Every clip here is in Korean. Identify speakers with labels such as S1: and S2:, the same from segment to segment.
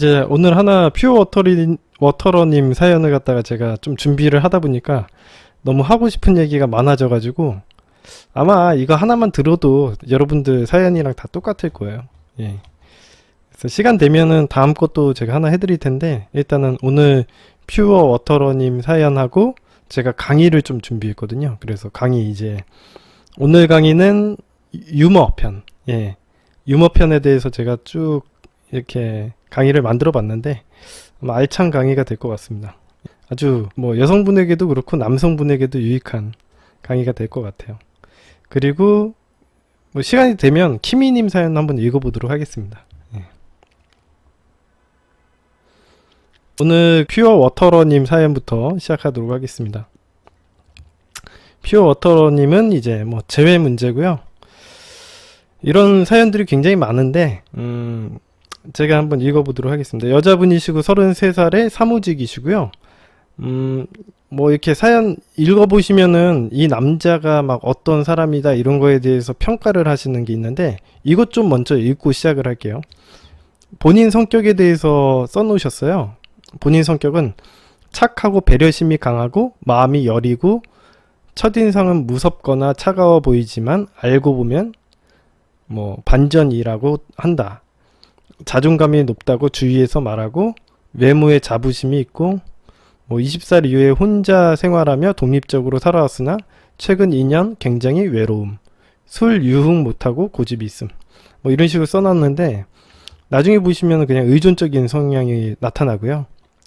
S1: 이제 오늘 하나 워터러님 사연을 갖다가 제가 좀 준비를 하다 보니까 너무 하고 싶은 얘기가 많아져 가지고 아마 이거 하나만 들어도 여러분들 사연이랑 다 똑같을 거예요. 예. 그래서 시간 되면은 다음 것도 제가 하나 해드릴 텐데 일단은 오늘 퓨어 워터러님 사연하고 제가 강의를 좀 준비했거든요. 그래서 강의 이제 오늘 강의는 유머 편, 예, 유머 편에 대해서 제가 쭉 이렇게 강의를 만들어 봤는데 아마 알찬 강의가 될 것 같습니다. 아주 뭐 여성분에게도 그렇고 남성분에게도 유익한 강의가 될 것 같아요. 그리고 뭐 시간이 되면 키미님 사연 한번 읽어보도록 하겠습니다. 예. 오늘 퓨어 워터러님 사연부터 시작하도록 하겠습니다. 퓨어 워터러님은 이제 뭐 재회 문제고요. 이런 사연들이 굉장히 많은데 제가 한번 읽어보도록 하겠습니다. 여자분이시고 33살의 사무직이시고요. 뭐 이렇게 사연 읽어보시면은 이 남자가 막 어떤 사람이다 이런 거에 대해서 평가를 하시는 게 있는데 이것 좀 먼저 읽고 시작을 할게요. 본인 성격에 대해서 써놓으셨어요. 본인 성격은 착하고 배려심이 강하고 마음이 여리고 첫인상은 무섭거나 차가워 보이지만 알고 보면 뭐 반전이라고 한다. 자존감이 높다고 주위에서 말하고 외모에 자부심이 있고 뭐 20살 이후에 혼자 생활하며 독립적으로 살아왔으나 최근 2년 굉장히 외로움, 술 유흥 못하고 고집이 있음, 뭐 이런 식으로 써놨는데 나중에 보시면 그냥 의존적인 성향이 나타나고요.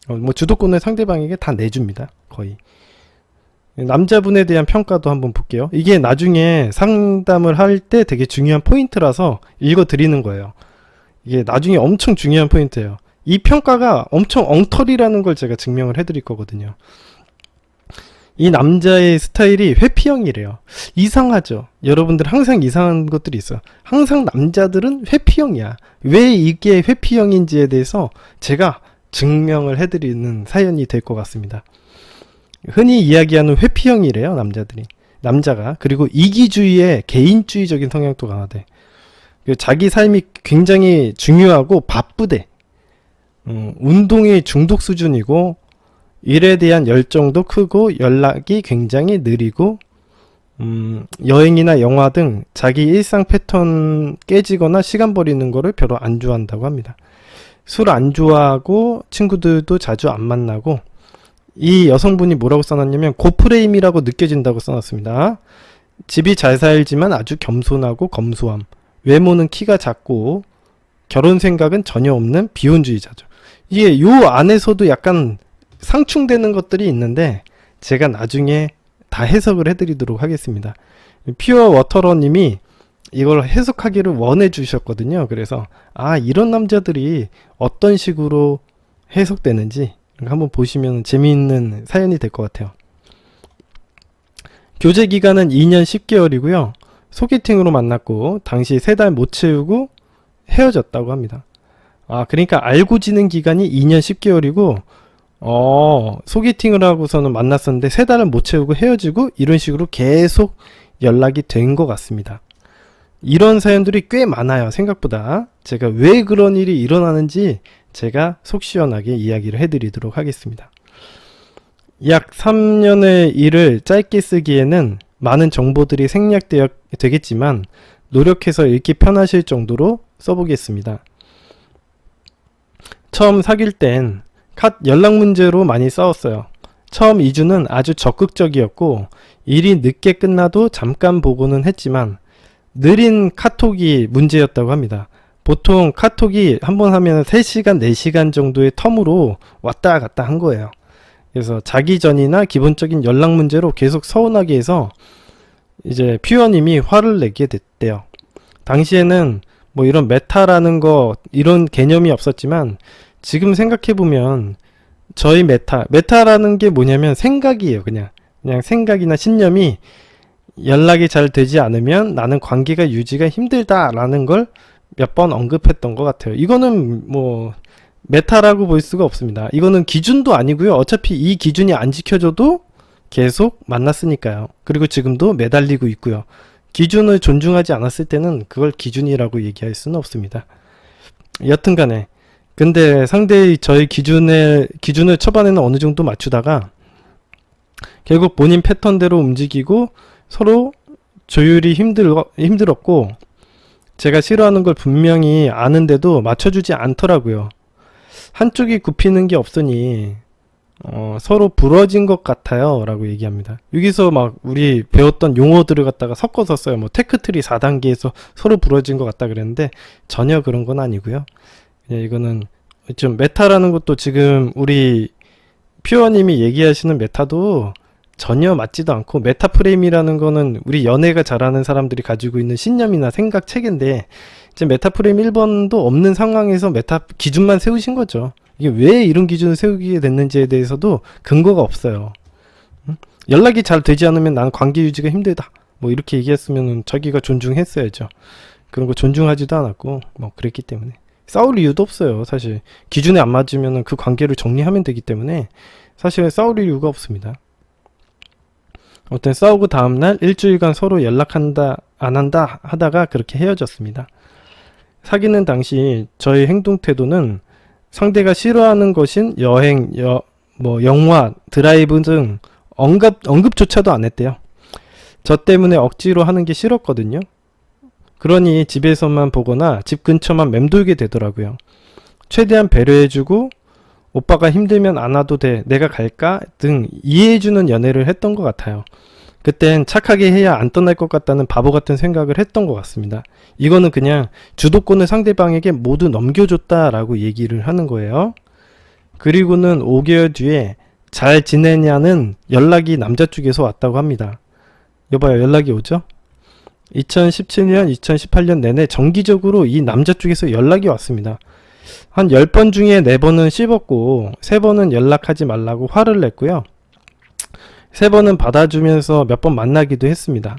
S1: 뭐 주도권을 상대방에게 다 내줍니다. 거의. 남자분에 대한 평가도 한번 볼게요. 이게 나중에 상담을 할 때 되게 중요한 포인트라서 읽어 드리는 거예요. 이게 나중에 엄청 중요한 포인트예요. 이 평가가 엄청 엉터리라는 걸 제가 증명을 해드릴 거거든요. 이 남자의 스타일이 회피형이래요. 이상하죠? 여러분들 항상 이상한 것들이 있어요. 항상 남자들은 회피형이야. 왜 이게 회피형인지에 대해서 제가 증명을 해드리는 사연이 될 것 같습니다. 흔히 이야기하는 회피형이래요, 남자가. 그리고 이기주의에 개인주의적인 성향도 강하대. 자기 삶이 굉장히 중요하고 바쁘대. 운동의 중독 수준이고 일에 대한 열정도 크고 연락이 굉장히 느리고 여행이나 영화 등 자기 일상 패턴 깨지거나 시간 버리는 거를 별로 안 좋아한다고 합니다. 술 안 좋아하고 친구들도 자주 안 만나고 이 여성분이 뭐라고 써놨냐면 고프레임이라고 느껴진다고 써놨습니다. 집이 잘 살지만 아주 겸손하고 검소함. 외모는 키가 작고 결혼 생각은 전혀 없는 비혼주의자죠. 이게 요 안에서도 약간 상충되는 것들이 있는데 제가 나중에 다 해석을 해드리도록 하겠습니다. 퓨어 워터러님이 이걸 해석하기를 원해 주셨거든요. 그래서 이런 남자들이 어떤 식으로 해석되는지 한번 보시면 재미있는 사연이 될 것 같아요. 교제 기간은 2년 10개월이고요. 소개팅으로 만났고 당시 3달 못 채우고 헤어졌다고 합니다. 그러니까 알고 지낸 기간이 2년 10개월이고 소개팅을 하고서는 만났었는데 3달을 못 채우고 헤어지고 이런 식으로 계속 연락이 된 것 같습니다. 이런 사연들이 꽤 많아요. 생각보다. 제가 왜 그런 일이 일어나는지 제가 속 시원하게 이야기를 해드리도록 하겠습니다. 약 3년의 일을 짧게 쓰기에는 많은 정보들이 생략되겠지만 노력해서 읽기 편하실 정도로 써보겠습니다. 처음 사귈 땐 연락 문제로 많이 싸웠어요. 처음 2주는 아주 적극적이었고 일이 늦게 끝나도 잠깐 보고는 했지만 느린 카톡이 문제였다고 합니다. 보통 카톡이 한번 하면 3시간, 4시간 정도의 텀으로 왔다 갔다 한 거예요. 그래서 자기 전이나 기본적인 연락 문제로 계속 서운하게 해서 이제 퓨어님이 화를 내게 됐대요. 당시에는 뭐 이런 메타라는 거 이런 개념이 없었지만 지금 생각해보면 저희 메타라는 게 뭐냐면 생각이에요. 그냥 생각이나 신념이 연락이 잘 되지 않으면 나는 관계가 유지가 힘들다라는 걸 몇 번 언급했던 것 같아요. 이거는 뭐 메타라고 볼 수가 없습니다. 이거는 기준도 아니고요. 어차피 이 기준이 안 지켜져도 계속 만났으니까요. 그리고 지금도 매달리고 있고요. 기준을 존중하지 않았을 때는 그걸 기준이라고 얘기할 수는 없습니다. 여튼간에 근데 상대의 저의 기준을 초반에는 어느 정도 맞추다가 결국 본인 패턴대로 움직이고 서로 조율이 힘들었고 제가 싫어하는 걸 분명히 아는데도 맞춰주지 않더라고요. 한쪽이 굽히는 게 없으니 서로 부러진 것 같아요 라고 얘기합니다. 여기서 막 우리 배웠던 용어들을 갖다가 섞어서 써요. 뭐 테크트리 4단계에서 서로 부러진 것 같다 그랬는데 전혀 그런 건 아니고요. 이거는 좀 메타라는 것도 지금 우리 퓨어님이 얘기하시는 메타도 전혀 맞지도 않고, 메타 프레임이라는 거는 우리 연애가 잘하는 사람들이 가지고 있는 신념이나 생각 체계인데 이제 메타 프레임 1번도 없는 상황에서 메타 기준만 세우신 거죠. 이게 왜 이런 기준을 세우게 됐는지에 대해서도 근거가 없어요. 연락이 잘 되지 않으면 나는 관계 유지가 힘들다 뭐 이렇게 얘기했으면 자기가 존중했어야죠. 그런 거 존중하지도 않았고 뭐 그랬기 때문에 싸울 이유도 없어요. 사실 기준에 안 맞으면 그 관계를 정리하면 되기 때문에 사실 싸울 이유가 없습니다. 아무튼 싸우고 다음날 일주일간 서로 연락한다 안 한다 하다가 그렇게 헤어졌습니다. 사귀는 당시 저의 행동 태도는 상대가 싫어하는 것인 여행, 영화, 드라이브 등 언급조차도 안 했대요. 저 때문에 억지로 하는 게 싫었거든요. 그러니 집에서만 보거나 집 근처만 맴돌게 되더라고요. 최대한 배려해주고 오빠가 힘들면 안 와도 돼, 내가 갈까? 등 이해해주는 연애를 했던 것 같아요. 그땐 착하게 해야 안 떠날 것 같다는 바보 같은 생각을 했던 것 같습니다. 이거는 그냥 주도권을 상대방에게 모두 넘겨줬다라고 얘기를 하는 거예요. 그리고는 5개월 뒤에 잘 지내냐는 연락이 남자 쪽에서 왔다고 합니다. 여봐요, 연락이 오죠? 2017년, 2018년 내내 정기적으로 이 남자 쪽에서 연락이 왔습니다. 한 10번 중에 4번은 씹었고 3번은 연락하지 말라고 화를 냈고요. 3번은 받아주면서 몇 번 만나기도 했습니다.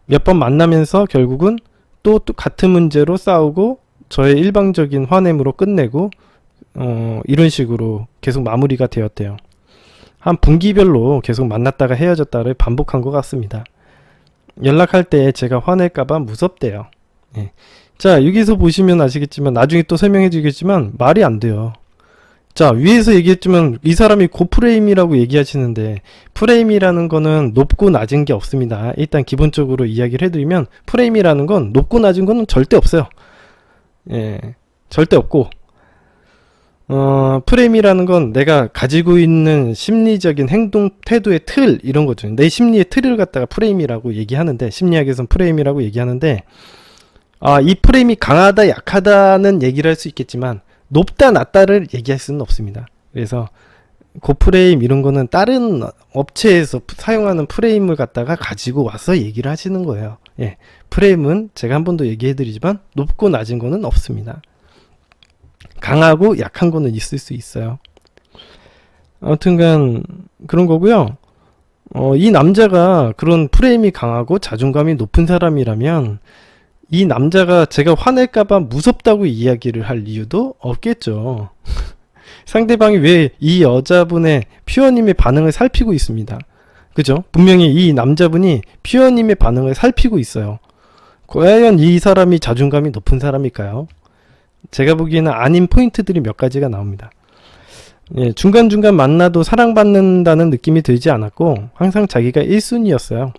S1: 몇 번 만나면서 결국은 또 같은 문제로 싸우고 저의 일방적인 화냄으로 끝내고 이런 식으로 계속 마무리가 되었대요. 한 분기별로 계속 만났다가 헤어졌다를 반복한 것 같습니다. 연락할 때 제가 화낼까봐 무섭대요. 예. 자, 여기서 보시면 아시겠지만 나중에 또 설명해 주겠지만 말이 안 돼요. 자, 위에서 얘기했지만 이 사람이 고프레임이라고 얘기하시는데 프레임이라는 거는 높고 낮은 게 없습니다. 일단 기본적으로 이야기를 해드리면 프레임이라는 건 높고 낮은 거는 절대 없어요. 예, 절대 없고 프레임이라는 건 내가 가지고 있는 심리적인 행동 태도의 틀 이런 거죠. 내 심리의 틀을 갖다가 프레임이라고 얘기하는데, 심리학에서는 프레임이라고 얘기하는데 이 프레임이 강하다 약하다는 얘기를 할 수 있겠지만 높다 낮다를 얘기할 수는 없습니다. 그래서 고프레임 이런 거는 다른 업체에서 사용하는 프레임을 갖다가 가지고 와서 얘기를 하시는 거예요. 예, 프레임은 제가 한 번도 얘기해 드리지만 높고 낮은 거는 없습니다. 강하고 약한 거는 있을 수 있어요. 아무튼간 그런 거고요. 이 남자가 그런 프레임이 강하고 자존감이 높은 사람이라면 이 남자가 제가 화낼까봐 무섭다고 이야기를 할 이유도 없겠죠. 상대방이 왜 이 여자분의 퓨어님의 반응을 살피고 있습니다. 그죠? 분명히 이 남자분이 퓨어님의 반응을 살피고 있어요. 과연 이 사람이 자존감이 높은 사람일까요? 제가 보기에는 아닌 포인트들이 몇 가지가 나옵니다. 예, 중간중간 만나도 사랑받는다는 느낌이 들지 않았고 항상 자기가 1순위였어요.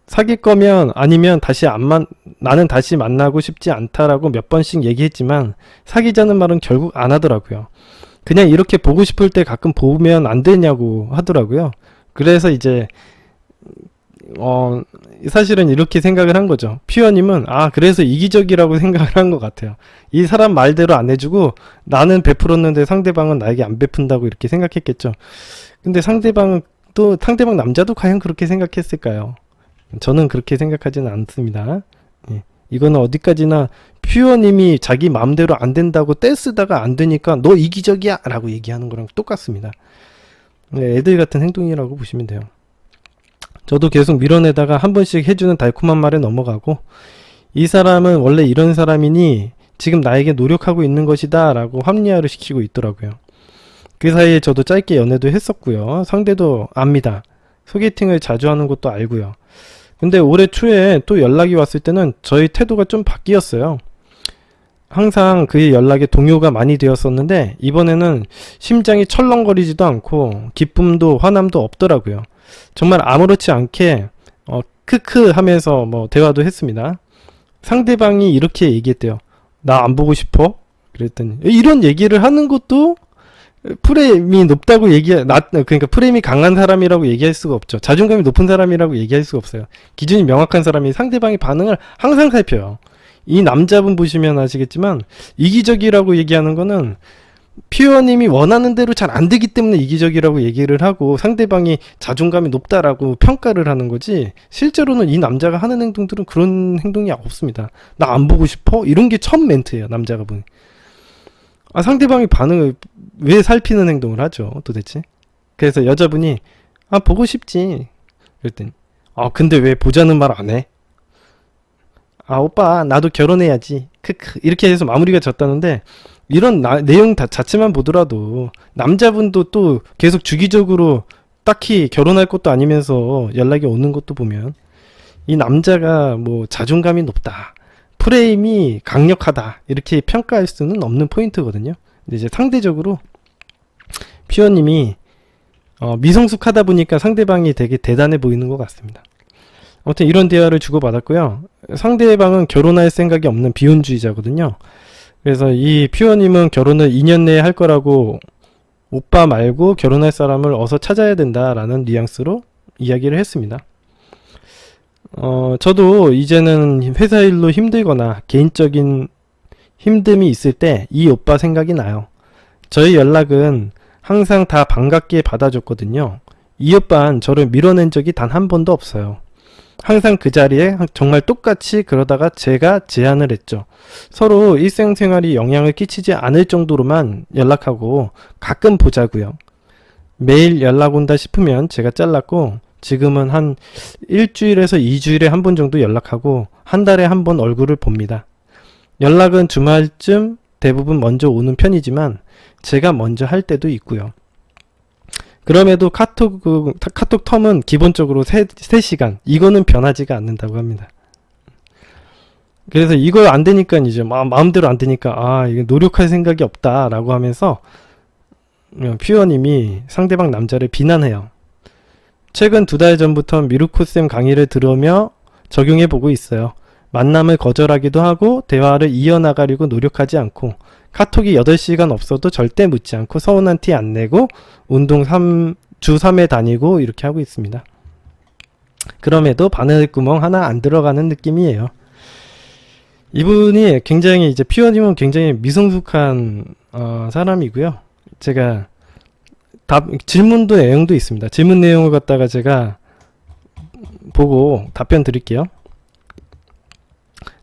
S1: 사귈 거면 아니면 나는 다시 만나고 싶지 않다라고 몇 번씩 얘기했지만 사귀자는 말은 결국 안 하더라고요. 그냥 이렇게 보고 싶을 때 가끔 보면 안 되냐고 하더라고요. 그래서 이제 사실은 이렇게 생각을 한 거죠. 퓨어님은 그래서 이기적이라고 생각을 한 것 같아요. 이 사람 말대로 안 해주고 나는 베풀었는데 상대방은 나에게 안 베푼다고 이렇게 생각했겠죠. 근데 상대방 남자도 과연 그렇게 생각했을까요? 저는 그렇게 생각하지는 않습니다. 예. 이거는 어디까지나 퓨어님이 자기 마음대로 안 된다고 떼쓰다가 안 되니까 너 이기적이야 라고 얘기하는 거랑 똑같습니다. 애들 같은 행동이라고 보시면 돼요. 저도 계속 밀어내다가 한 번씩 해주는 달콤한 말에 넘어가고 이 사람은 원래 이런 사람이니 지금 나에게 노력하고 있는 것이다 라고 합리화를 시키고 있더라고요. 그 사이에 저도 짧게 연애도 했었고요. 상대도 압니다. 소개팅을 자주 하는 것도 알고요. 근데 올해 초에 또 연락이 왔을 때는 저희 태도가 좀 바뀌었어요. 항상 그의 연락에 동요가 많이 되었었는데 이번에는 심장이 철렁거리지도 않고 기쁨도 화남도 없더라고요. 정말 아무렇지 않게 크크 하면서 뭐 대화도 했습니다. 상대방이 이렇게 얘기했대요. 나 안 보고 싶어? 그랬더니 이런 얘기를 하는 것도 프레임이 높다고 그러니까 프레임이 강한 사람이라고 얘기할 수가 없죠. 자존감이 높은 사람이라고 얘기할 수가 없어요. 기준이 명확한 사람이 상대방의 반응을 항상 살펴요. 이 남자분 보시면 아시겠지만 이기적이라고 얘기하는 거는 퓨어님이 원하는 대로 잘 안 되기 때문에 이기적이라고 얘기를 하고 상대방이 자존감이 높다라고 평가를 하는 거지, 실제로는 이 남자가 하는 행동들은 그런 행동이 없습니다. 나 안 보고 싶어? 이런 게 첫 멘트예요. 남자가 보니 상대방의 반응을 왜 살피는 행동을 하죠 도대체. 그래서 여자분이 보고 싶지 그랬더니 근데 왜 보자는 말 안 해? 오빠 나도 결혼해야지 크크 이렇게 해서 마무리가 졌다는데, 이런 내용 자체만 보더라도 남자분도 또 계속 주기적으로 딱히 결혼할 것도 아니면서 연락이 오는 것도 보면 이 남자가 뭐 자존감이 높다, 프레임이 강력하다 이렇게 평가할 수는 없는 포인트거든요. 근데 이제 상대적으로 퓨어님이 미성숙하다 보니까 상대방이 되게 대단해 보이는 것 같습니다. 아무튼 이런 대화를 주고받았고요. 상대방은 결혼할 생각이 없는 비혼주의자거든요. 그래서 이 퓨어님은 결혼을 2년 내에 할 거라고 오빠 말고 결혼할 사람을 어서 찾아야 된다라는 뉘앙스로 이야기를 했습니다. 저도 이제는 회사 일로 힘들거나 개인적인 힘듦이 있을 때 이 오빠 생각이 나요. 저희 연락은 항상 다 반갑게 받아줬거든요. 이 오빠는 저를 밀어낸 적이 단 한 번도 없어요. 항상 그 자리에 정말 똑같이 그러다가 제가 제안을 했죠. 서로 일상생활이 영향을 끼치지 않을 정도로만 연락하고 가끔 보자고요. 매일 연락 온다 싶으면 제가 잘랐고, 지금은 한 일주일에서 2주일에 한 번 정도 연락하고 한 달에 한 번 얼굴을 봅니다. 연락은 주말쯤 대부분 먼저 오는 편이지만 제가 먼저 할 때도 있고요. 그럼에도 카톡 텀은 기본적으로 3시간, 이거는 변하지가 않는다고 합니다. 그래서 이거 안 되니까 이제 마음대로 안 되니까 이거 노력할 생각이 없다 라고 하면서 퓨어님이 상대방 남자를 비난해요. 최근 2달 전부터 미루코쌤 강의를 들으며 적용해보고 있어요. 만남을 거절하기도 하고 대화를 이어나가려고 노력하지 않고 카톡이 8시간 없어도 절대 묻지 않고 서운한 티 안 내고 운동 주 3회 다니고 이렇게 하고 있습니다. 그럼에도 바늘구멍 하나 안 들어가는 느낌이에요. 이분이 굉장히 이제 퓨어님은 굉장히 미성숙한 사람이고요. 제가 질문도 내용도 있습니다. 질문 내용을 갖다가 제가 보고 답변 드릴게요.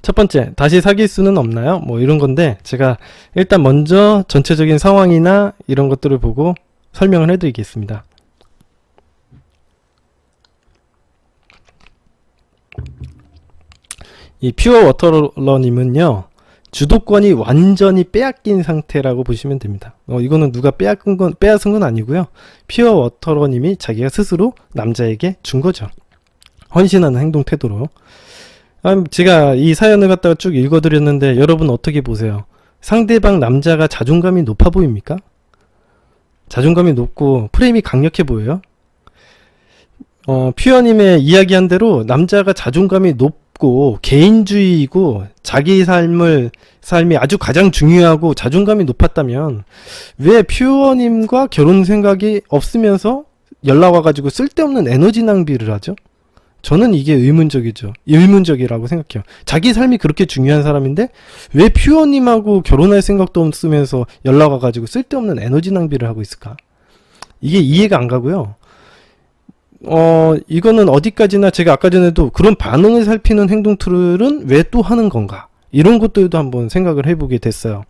S1: 첫 번째, 다시 사귈 수는 없나요? 뭐 이런 건데, 제가 일단 먼저 전체적인 상황이나 이런 것들을 보고 설명을 해드리겠습니다. 이 퓨어 워터러님은요, 주도권이 완전히 빼앗긴 상태라고 보시면 됩니다. 이거는 누가 빼앗은 건 아니고요. 퓨어 워터러님이 자기가 스스로 남자에게 준 거죠. 헌신하는 행동 태도로. 제가 이 사연을 갖다가 쭉 읽어드렸는데 여러분 어떻게 보세요? 상대방 남자가 자존감이 높아 보입니까? 자존감이 높고 프레임이 강력해 보여요? 퓨어님의 이야기한 대로 남자가 자존감이 높고 개인주의이고 자기 삶이 아주 가장 중요하고 자존감이 높았다면 왜 퓨어님과 결혼 생각이 없으면서 연락 와가지고 쓸데없는 에너지 낭비를 하죠? 저는 이게 의문적이라고 생각해요. 자기 삶이 그렇게 중요한 사람인데 왜 퓨어님하고 결혼할 생각도 없으면서 연락 와가지고 쓸데없는 에너지 낭비를 하고 있을까? 이게 이해가 안 가고요. 이거는 어디까지나 제가 아까 전에도 그런 반응을 살피는 행동 툴은 왜 또 하는 건가? 이런 것들도 한번 생각을 해보게 됐어요.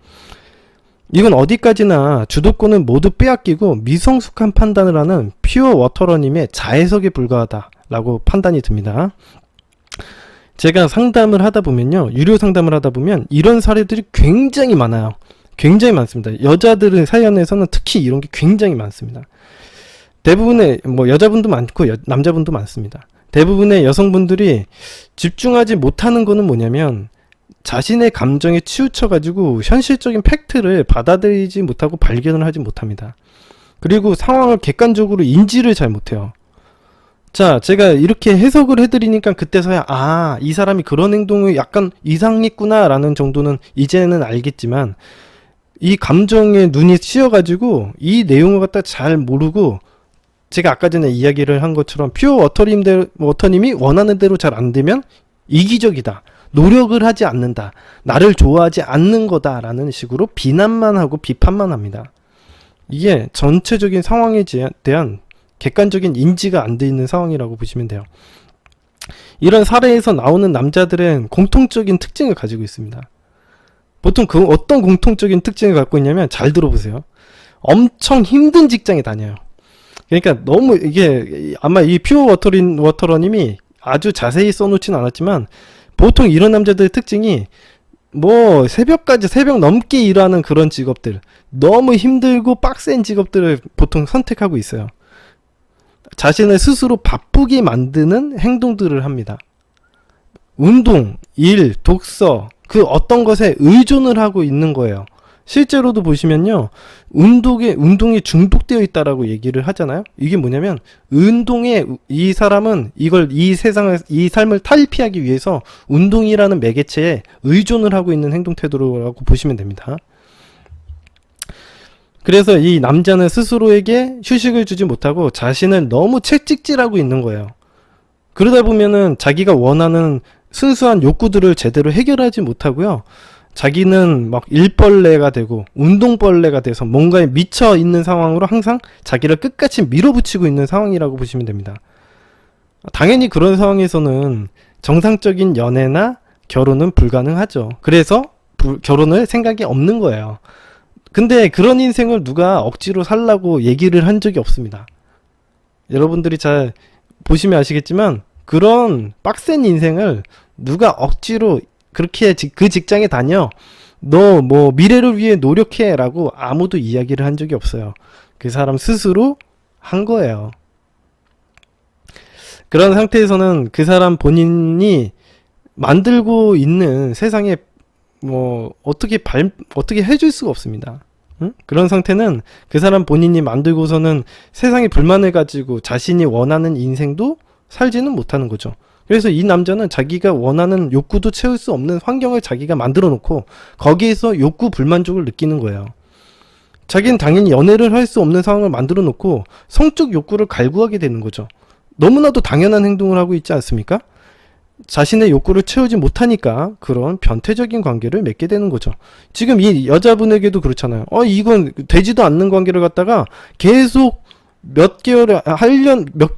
S1: 이건 어디까지나 주도권을 모두 빼앗기고 미성숙한 판단을 하는 퓨어 워터러님의 자해석에 불과하다 라고 판단이 듭니다. 제가 상담을 하다 보면요, 유료 상담을 하다 보면 이런 사례들이 굉장히 많아요. 굉장히 많습니다. 여자들의 사연에서는 특히 이런 게 굉장히 많습니다. 대부분의 여자분도 많고 남자분도 많습니다. 대부분의 여성분들이 집중하지 못하는 거는 뭐냐면 자신의 감정에 치우쳐가지고 현실적인 팩트를 받아들이지 못하고 발견을 하지 못합니다. 그리고 상황을 객관적으로 인지를 잘 못해요. 자, 제가 이렇게 해석을 해드리니까 그때서야 이 사람이 그런 행동이 약간 이상했구나 라는 정도는 이제는 알겠지만, 이 감정에 눈이 씌어가지고 이 내용을 갖다 잘 모르고, 제가 아까 전에 이야기를 한 것처럼 퓨어 워터님이 원하는 대로 잘 안 되면 이기적이다, 노력을 하지 않는다, 나를 좋아하지 않는 거다 라는 식으로 비난만 하고 비판만 합니다. 이게 전체적인 상황에 대한 객관적인 인지가 안 돼 있는 상황이라고 보시면 돼요. 이런 사례에서 나오는 남자들은 공통적인 특징을 가지고 있습니다. 보통 어떤 공통적인 특징을 갖고 있냐면, 잘 들어보세요. 엄청 힘든 직장에 다녀요. 그러니까 너무 이게 아마 이 퓨어 워터러님이 아주 자세히 써놓지는 않았지만, 보통 이런 남자들의 특징이 뭐 새벽 넘게 일하는 그런 직업들, 너무 힘들고 빡센 직업들을 보통 선택하고 있어요. 자신을 스스로 바쁘게 만드는 행동들을 합니다. 운동, 일, 독서, 그 어떤 것에 의존을 하고 있는 거예요. 실제로도 보시면요, 운동에 중독되어 있다라고 얘기를 하잖아요. 이게 뭐냐면, 운동에 이 사람은 이 삶을 탈피하기 위해서 운동이라는 매개체에 의존을 하고 있는 행동 태도라고 보시면 됩니다. 그래서 이 남자는 스스로에게 휴식을 주지 못하고 자신을 너무 채찍질하고 있는 거예요. 그러다 보면은 자기가 원하는 순수한 욕구들을 제대로 해결하지 못하고요, 자기는 막 일벌레가 되고 운동벌레가 돼서 뭔가에 미쳐 있는 상황으로 항상 자기를 끝까지 밀어붙이고 있는 상황이라고 보시면 됩니다. 당연히 그런 상황에서는 정상적인 연애나 결혼은 불가능하죠. 그래서 결혼을 생각이 없는 거예요. 근데 그런 인생을 누가 억지로 살라고 얘기를 한 적이 없습니다. 여러분들이 잘 보시면 아시겠지만, 그런 빡센 인생을 누가 억지로 그렇게 그 직장에 다녀, 너 뭐 미래를 위해 노력해 라고 아무도 이야기를 한 적이 없어요. 그 사람 스스로 한 거예요. 그런 상태에서는 그 사람 본인이 만들고 있는 세상에 뭐 어떻게 해줄 수가 없습니다. 응? 그런 상태는 그 사람 본인이 만들고서는 세상에 불만을 가지고 자신이 원하는 인생도 살지는 못하는 거죠. 그래서 이 남자는 자기가 원하는 욕구도 채울 수 없는 환경을 자기가 만들어 놓고 거기에서 욕구 불만족을 느끼는 거예요. 자기는 당연히 연애를 할 수 없는 상황을 만들어 놓고 성적 욕구를 갈구하게 되는 거죠. 너무나도 당연한 행동을 하고 있지 않습니까? 자신의 욕구를 채우지 못하니까 그런 변태적인 관계를 맺게 되는 거죠. 지금 이 여자분에게도 그렇잖아요. 이건 되지도 않는 관계를 갖다가 계속 몇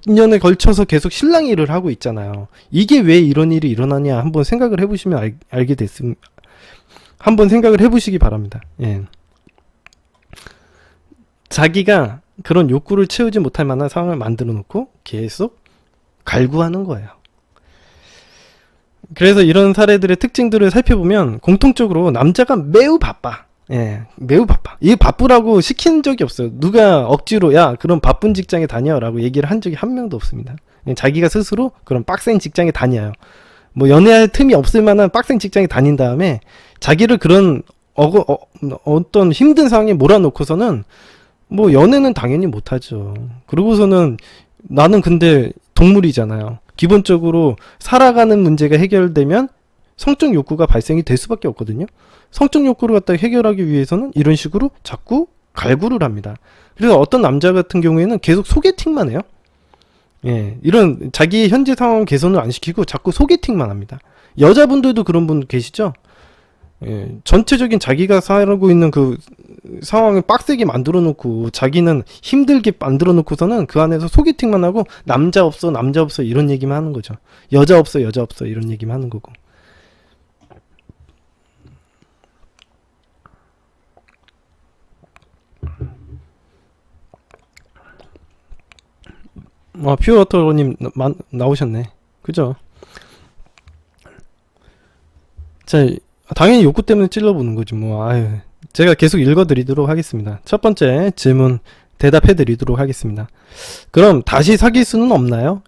S1: 년에 걸쳐서 계속 실랑 일을 하고 있잖아요. 이게 왜 이런 일이 일어나냐 한번 생각을 해보시면 알게 됐습니다. 한번 생각을 해보시기 바랍니다. 예. 자기가 그런 욕구를 채우지 못할 만한 상황을 만들어 놓고 계속 갈구하는 거예요. 그래서 이런 사례들의 특징들을 살펴보면 공통적으로 남자가 매우 바빠. 예, 매우 바빠. 이 바쁘라고 시킨 적이 없어요. 누가 억지로 야 그런 바쁜 직장에 다녀라고 얘기를 한 적이 한 명도 없습니다. 자기가 스스로 그런 빡센 직장에 다녀요. 뭐 연애할 틈이 없을 만한 빡센 직장에 다닌 다음에 자기를 그런 어떤 힘든 상황에 몰아놓고서는 뭐 연애는 당연히 못하죠. 그러고서는 나는 근데 동물이잖아요. 기본적으로 살아가는 문제가 해결되면 성적 욕구가 발생이 될 수밖에 없거든요. 성적 욕구를 갖다 해결하기 위해서는 이런 식으로 자꾸 갈구를 합니다. 그래서 어떤 남자 같은 경우에는 계속 소개팅만 해요. 예, 이런 자기의 현재 상황 개선을 안 시키고 자꾸 소개팅만 합니다. 여자분들도 그런 분 계시죠? 예, 전체적인 자기가 살고 있는 그 상황을 빡세게 만들어 놓고 자기는 힘들게 만들어 놓고서는 그 안에서 소개팅만 하고 남자 없어 이런 얘기만 하는 거죠. 여자 없어 이런 얘기만 하는 거고. 퓨어워터님 나오셨네. 그죠? 자, 당연히 욕구 때문에 찔러보는 거지 뭐. 제가 계속 읽어드리도록 하겠습니다. 첫 번째 질문 대답해드리도록 하겠습니다. 그럼 다시 사귈 수는 없나요?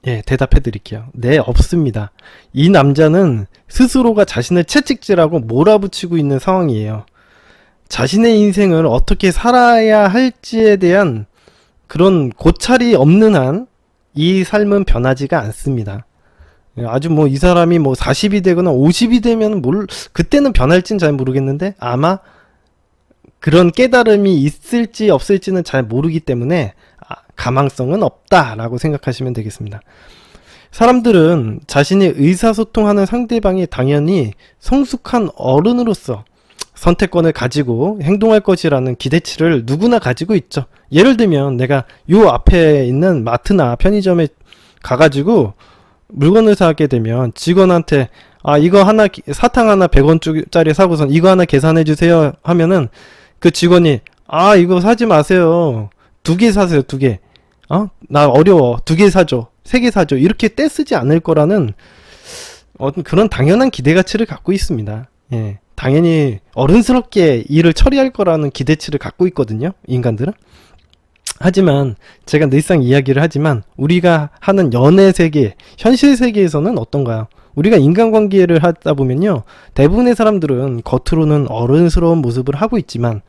S1: 예, 대답해 드릴게요. 네, 없습니다. 이 남자는 스스로가 자신을 채찍질하고 몰아붙이고 있는 상황이에요. 자신의 인생을 어떻게 살아야 할지에 대한 그런 고찰이 없는 한 이 삶은 변하지가 않습니다. 아주 뭐 이 사람이 뭐 40이 되거나 50이 되면 그때는 변할진 잘 모르겠는데 아마 그런 깨달음이 있을지 없을지는 잘 모르기 때문에 가망성은 없다라고 생각하시면 되겠습니다. 사람들은 자신이 의사소통하는 상대방이 당연히 성숙한 어른으로서 선택권을 가지고 행동할 것이라는 기대치를 누구나 가지고 있죠. 예를 들면 내가 요 앞에 있는 마트나 편의점에 가가지고 물건을 사게 되면 직원한테 이거 하나 사탕 하나 100원짜리 사고선 이거 하나 계산해 주세요 하면은 그 직원이 이거 사지 마세요. 2개 사세요. 2개. 나 어려워. 2개 사줘. 3개 사줘. 이렇게 떼쓰지 않을 거라는 그런 당연한 기대가치를 갖고 있습니다. 예. 당연히 어른스럽게 일을 처리할 거라는 기대치를 갖고 있거든요. 인간들은. 하지만 제가 늘상 이야기를 하지만 우리가 하는 연애 세계, 현실 세계에서는 어떤가요? 우리가 인간관계를 하다 보면요. 대부분의 사람들은 겉으로는 어른스러운 모습을 하고 있지만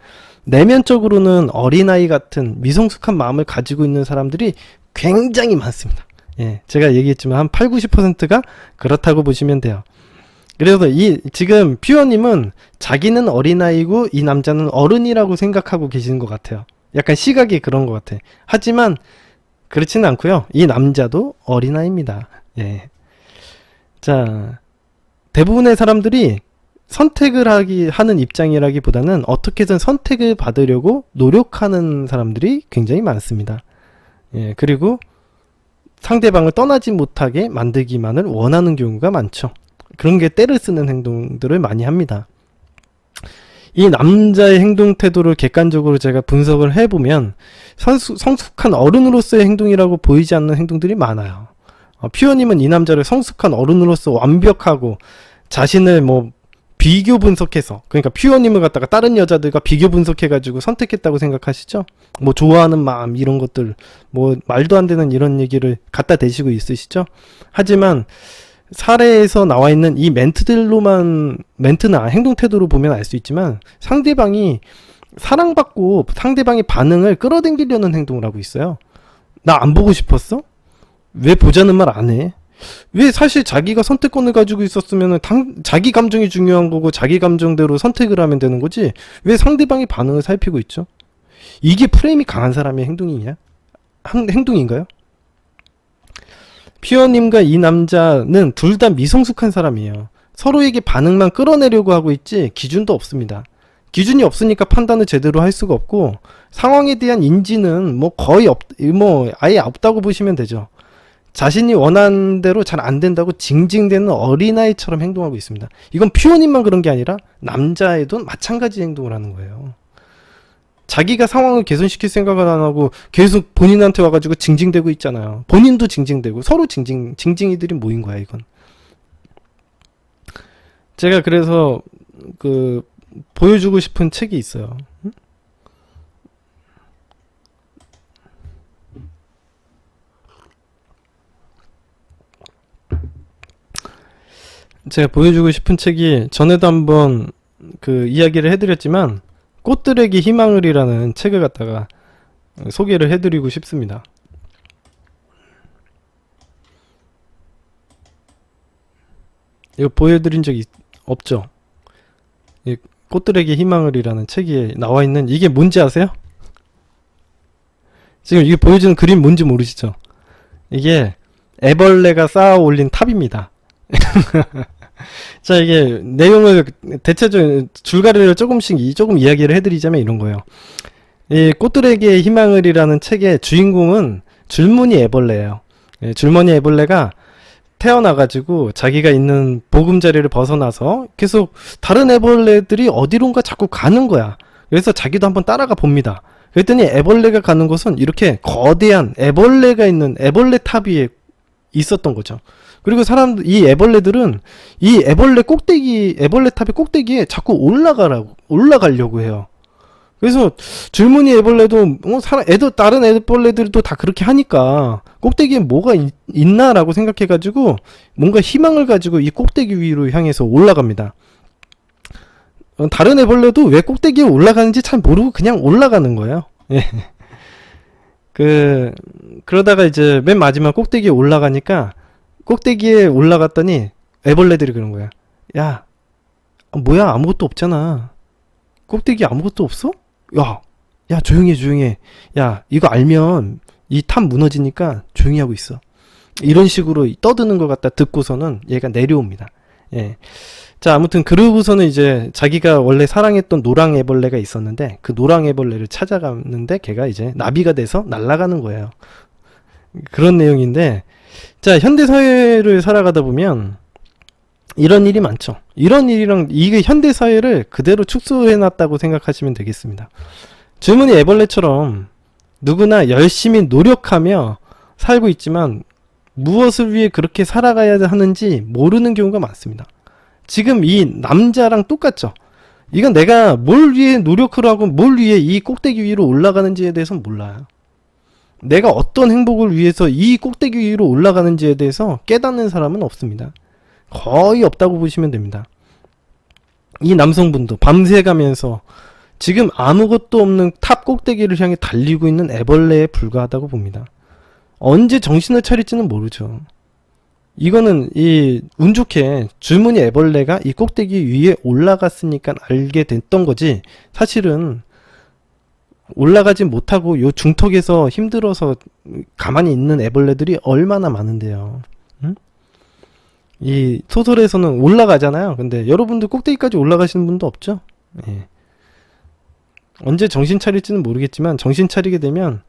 S1: 내면적으로는 어린아이 같은 미성숙한 마음을 가지고 있는 사람들이 굉장히 많습니다. 예, 제가 얘기했지만 한 8, 90%가 그렇다고 보시면 돼요. 그래서 지금 퓨어님은 자기는 어린아이고 이 남자는 어른이라고 생각하고 계시는 것 같아요. 약간 시각이 그런 것 같아. 하지만 그렇지는 않고요. 이 남자도 어린아이입니다. 예. 자, 대부분의 사람들이 선택을 하는 입장이라기보다는 어떻게든 선택을 받으려고 노력하는 사람들이 굉장히 많습니다. 예, 그리고 상대방을 떠나지 못하게 만들기만을 원하는 경우가 많죠. 그런 게 때를 쓰는 행동들을 많이 합니다. 이 남자의 행동 태도를 객관적으로 제가 분석을 해보면 성숙한 어른으로서의 행동이라고 보이지 않는 행동들이 많아요. 퓨어님은 이 남자를 성숙한 어른으로서 완벽하고 자신을 비교 분석해서, 그러니까 퓨어님을 갖다가 다른 여자들과 비교 분석해가지고 선택했다고 생각하시죠? 좋아하는 마음 이런 것들 말도 안 되는 이런 얘기를 갖다 대시고 있으시죠? 하지만 사례에서 나와 있는 이 멘트나 행동 태도로 보면 알 수 있지만 상대방이 사랑받고 상대방의 반응을 끌어당기려는 행동을 하고 있어요. 나 안 보고 싶었어? 왜 보자는 말 안 해? 왜 사실 자기가 선택권을 가지고 있었으면 자기 감정이 중요한 거고 자기 감정대로 선택을 하면 되는 거지 왜 상대방의 반응을 살피고 있죠? 이게 프레임이 강한 사람의 행동인가요? 퓨어님과 이 남자는 둘 다 미성숙한 사람이에요. 서로에게 반응만 끌어내려고 하고 있지 기준도 없습니다. 기준이 없으니까 판단을 제대로 할 수가 없고 상황에 대한 인지는 거의 아예 없다고 보시면 되죠. 자신이 원하는 대로 잘 안 된다고 징징대는 어린아이처럼 행동하고 있습니다. 이건 퓨어님만 그런 게 아니라 남자애도 마찬가지 행동을 하는 거예요. 자기가 상황을 개선시킬 생각을 안 하고 계속 본인한테 와가지고 징징대고 있잖아요. 본인도 징징대고 서로 징징이들이 모인 거야 이건. 제가 그래서 보여주고 싶은 책이 있어요. 제가 보여주고 싶은 책이 전에도 한번 이야기를 해드렸지만 꽃들에게 희망을이라는 책을 갖다가 소개를 해드리고 싶습니다. 이거 보여드린 적이 없죠? 이 꽃들에게 희망을이라는 책에 나와 있는 이게 뭔지 아세요? 지금 이게 보여주는 그림 뭔지 모르시죠? 이게 애벌레가 쌓아 올린 탑입니다. 자, 이게 내용을 대체적으로 줄거리를 조금 이야기를 해드리자면 이런 거예요. 이 꽃들에게 희망을이라는 책의 주인공은 줄무늬 애벌레예요. 줄무늬 애벌레가 태어나가지고 자기가 있는 보금자리를 벗어나서 계속 다른 애벌레들이 어디론가 자꾸 가는 거야. 그래서 자기도 한번 따라가 봅니다. 그랬더니 애벌레가 가는 곳은 이렇게 거대한 애벌레가 있는 애벌레 탑 위에 있었던 거죠. 그리고 이 애벌레들은 이 애벌레 탑의 꼭대기에 자꾸 올라가려고 해요. 그래서 줄무늬 애벌레도 다른 애벌레들도 다 그렇게 하니까 꼭대기에 뭐가 있나라고 생각해가지고 뭔가 희망을 가지고 이 꼭대기 위로 향해서 올라갑니다. 다른 애벌레도 왜 꼭대기에 올라가는지 잘 모르고 그냥 올라가는 거예요. 예. 그러다가 이제 맨 마지막 꼭대기에 올라가니까 꼭대기에 올라갔더니 애벌레들이 그런 거야. 야, 뭐야, 아무것도 없잖아. 꼭대기에 아무것도 없어? 야, 조용히 해. 야, 이거 알면 이 탑 무너지니까 조용히 하고 있어. 이런 식으로 떠드는 것 같다 듣고서는 얘가 내려옵니다. 예. 자, 아무튼 그러고서는 이제 자기가 원래 사랑했던 노랑 애벌레가 있었는데 그 노랑 애벌레를 찾아가는데 걔가 이제 나비가 돼서 날아가는 거예요. 그런 내용인데, 자, 현대 사회를 살아가다 보면 이런 일이 많죠. 이런 일이랑 이게 현대 사회를 그대로 축소해 놨다고 생각하시면 되겠습니다. 줄무늬 애벌레처럼 누구나 열심히 노력하며 살고 있지만 무엇을 위해 그렇게 살아가야 하는지 모르는 경우가 많습니다. 지금 이 남자랑 똑같죠. 이건 내가 뭘 위해 노력을 하고 뭘 위해 이 꼭대기 위로 올라가는지에 대해서 몰라요. 내가 어떤 행복을 위해서 이 꼭대기 위로 올라가는지에 대해서 깨닫는 사람은 없습니다. 거의 없다고 보시면 됩니다. 이 남성분도 밤새 가면서 지금 아무것도 없는 탑 꼭대기를 향해 달리고 있는 애벌레에 불과하다고 봅니다. 언제 정신을 차릴지는 모르죠. 이거는 운 좋게 줄무늬 애벌레가 이 꼭대기 위에 올라갔으니까 알게 됐던 거지, 사실은 올라가지 못하고 요 중턱에서 힘들어서 가만히 있는 애벌레들이 얼마나 많은데요. 응? 이 소설에서는 올라가잖아요. 근데 여러분들 꼭대기까지 올라가시는 분도 없죠. 예. 언제 정신 차릴지는 모르겠지만 정신 차리게 되면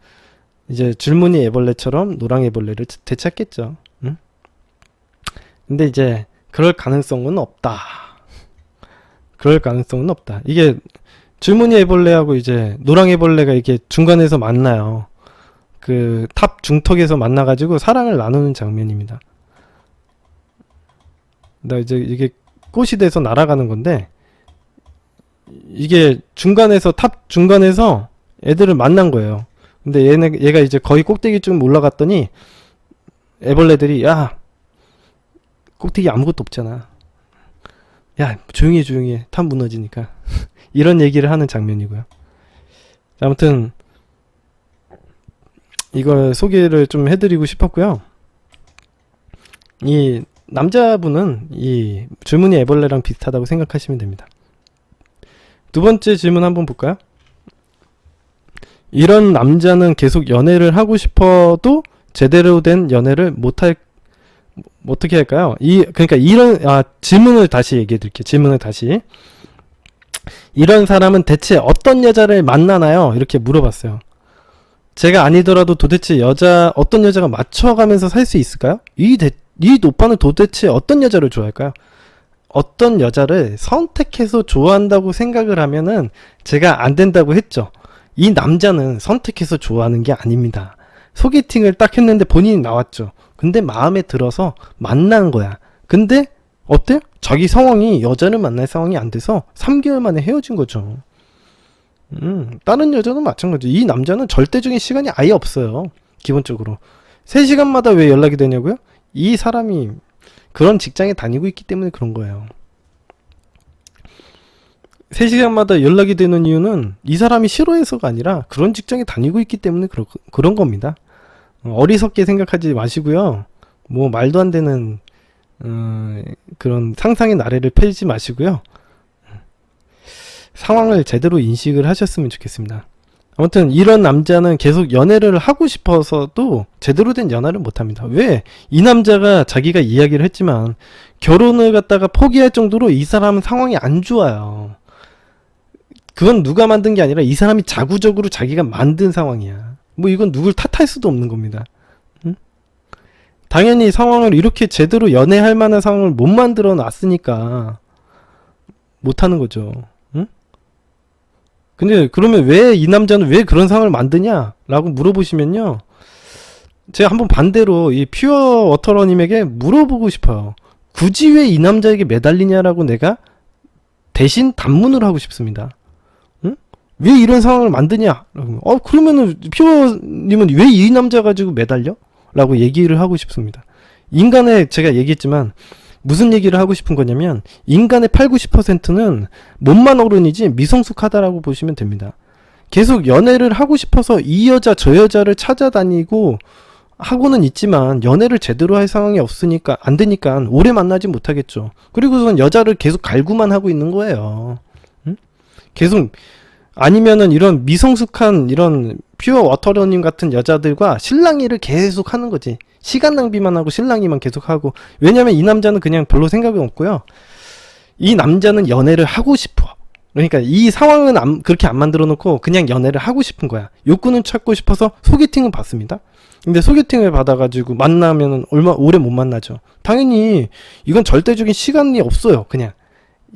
S1: 이제 줄무늬 애벌레처럼 노랑 애벌레를 되찾겠죠. 응? 근데 이제 그럴 가능성은 없다. 이게 줄무늬 애벌레하고 이제 노랑 애벌레가 이렇게 중간에서 만나요. 그 탑 중턱에서 만나가지고 사랑을 나누는 장면입니다. 나 이제 이게 꽃이 돼서 날아가는 건데, 이게 탑 중간에서 애들을 만난 거예요. 근데 얘가 이제 거의 꼭대기쯤 올라갔더니 애벌레들이, 야, 꼭대기 아무것도 없잖아. 야, 조용히 해. 탑 무너지니까. 이런 얘기를 하는 장면이고요. 자, 아무튼 이걸 소개를 좀 해드리고 싶었고요. 이 남자분은 이 줄무늬 애벌레랑 비슷하다고 생각하시면 됩니다. 두 번째 질문 한번 볼까요? 이런 남자는 계속 연애를 하고 싶어도 제대로 된 연애를 어떻게 할까요? 그러니까 질문을 다시 얘기해 드릴게요. 질문을 다시. 이런 사람은 대체 어떤 여자를 만나나요? 이렇게 물어봤어요. 제가 아니더라도 도대체 어떤 여자가 맞춰가면서 살 수 있을까요? 이 오빠는 도대체 어떤 여자를 좋아할까요? 어떤 여자를 선택해서 좋아한다고 생각을 하면은 제가 안 된다고 했죠. 이 남자는 선택해서 좋아하는 게 아닙니다. 소개팅을 딱 했는데 본인이 나왔죠. 근데 마음에 들어서 만난 거야. 근데 어때? 자기 상황이 여자를 만날 상황이 안 돼서 3개월 만에 헤어진 거죠. 다른 여자도 마찬가지. 이 남자는 절대적인 시간이 아예 없어요. 기본적으로 3시간마다 왜 연락이 되냐고요? 이 사람이 그런 직장에 다니고 있기 때문에 그런 거예요. 3시간마다 연락이 되는 이유는 이 사람이 싫어해서가 아니라 그런 직장에 다니고 있기 때문에 그런 겁니다. 어리석게 생각하지 마시고요. 뭐 말도 안 되는 그런 상상의 나래를 펴지 마시고요. 상황을 제대로 인식을 하셨으면 좋겠습니다. 아무튼 이런 남자는 계속 연애를 하고 싶어서도 제대로 된 연애를 못합니다. 왜? 이 남자가 자기가 이야기를 했지만 결혼을 갖다가 포기할 정도로 이 사람은 상황이 안 좋아요. 그건 누가 만든 게 아니라 이 사람이 자구적으로 자기가 만든 상황이야. 뭐 이건 누굴 탓할 수도 없는 겁니다. 응? 당연히 상황을 이렇게 제대로 연애할 만한 상황을 못 만들어 놨으니까 못하는 거죠. 응? 근데 그러면 왜 이 남자는 왜 그런 상황을 만드냐 라고 물어보시면요, 제가 한번 반대로 이 퓨어 워터러님에게 물어보고 싶어요. 굳이 왜 이 남자에게 매달리냐라고 내가 대신 단문을 하고 싶습니다. 응? 왜 이런 상황을 만드냐? 그러면은 피오님은 왜 이 남자 가지고 매달려? 라고 얘기를 하고 싶습니다. 인간의, 제가 얘기했지만, 무슨 얘기를 하고 싶은 거냐면, 인간의 8, 90%는 몸만 어른이지 미성숙하다라고 보시면 됩니다. 계속 연애를 하고 싶어서 이 여자, 저 여자를 찾아다니고, 하고는 있지만, 연애를 제대로 할 상황이 없으니까, 안 되니까, 오래 만나지 못하겠죠. 그리고선 여자를 계속 갈구만 하고 있는 거예요. 응? 계속, 아니면은 이런 미성숙한 이런 퓨어 워터러님 같은 여자들과 실랑이를 계속 하는 거지. 시간 낭비만 하고 실랑이만 계속 하고. 왜냐면 이 남자는 그냥 별로 생각이 없고요. 이 남자는 연애를 하고 싶어. 그러니까 이 상황은 그렇게 안 만들어 놓고 그냥 연애를 하고 싶은 거야. 욕구는 찾고 싶어서 소개팅은 받습니다. 근데 소개팅을 받아가지고 만나면은 오래 못 만나죠. 당연히 이건 절대적인 시간이 없어요. 그냥.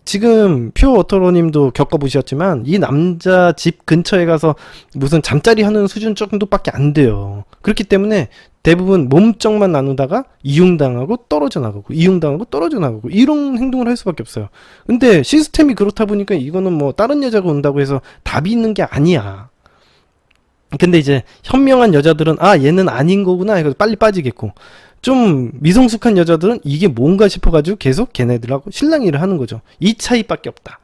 S1: 지금 퓨어 워터러님도 겪어보셨지만 이 남자 집 근처에 가서 무슨 잠자리 하는 수준 정도밖에 안 돼요. 그렇기 때문에 대부분 몸정만 나누다가 이용당하고 떨어져 나가고 이용당하고 떨어져 나가고 이런 행동을 할 수밖에 없어요. 근데 시스템이 그렇다 보니까 이거는 뭐 다른 여자가 온다고 해서 답이 있는 게 아니야. 근데 이제 현명한 여자들은 얘는 아닌 거구나 해서 빨리 빠지겠고, 좀 미성숙한 여자들은 이게 뭔가 싶어가지고 계속 걔네들하고 실랑이를 하는 거죠. 이 차이밖에 없다.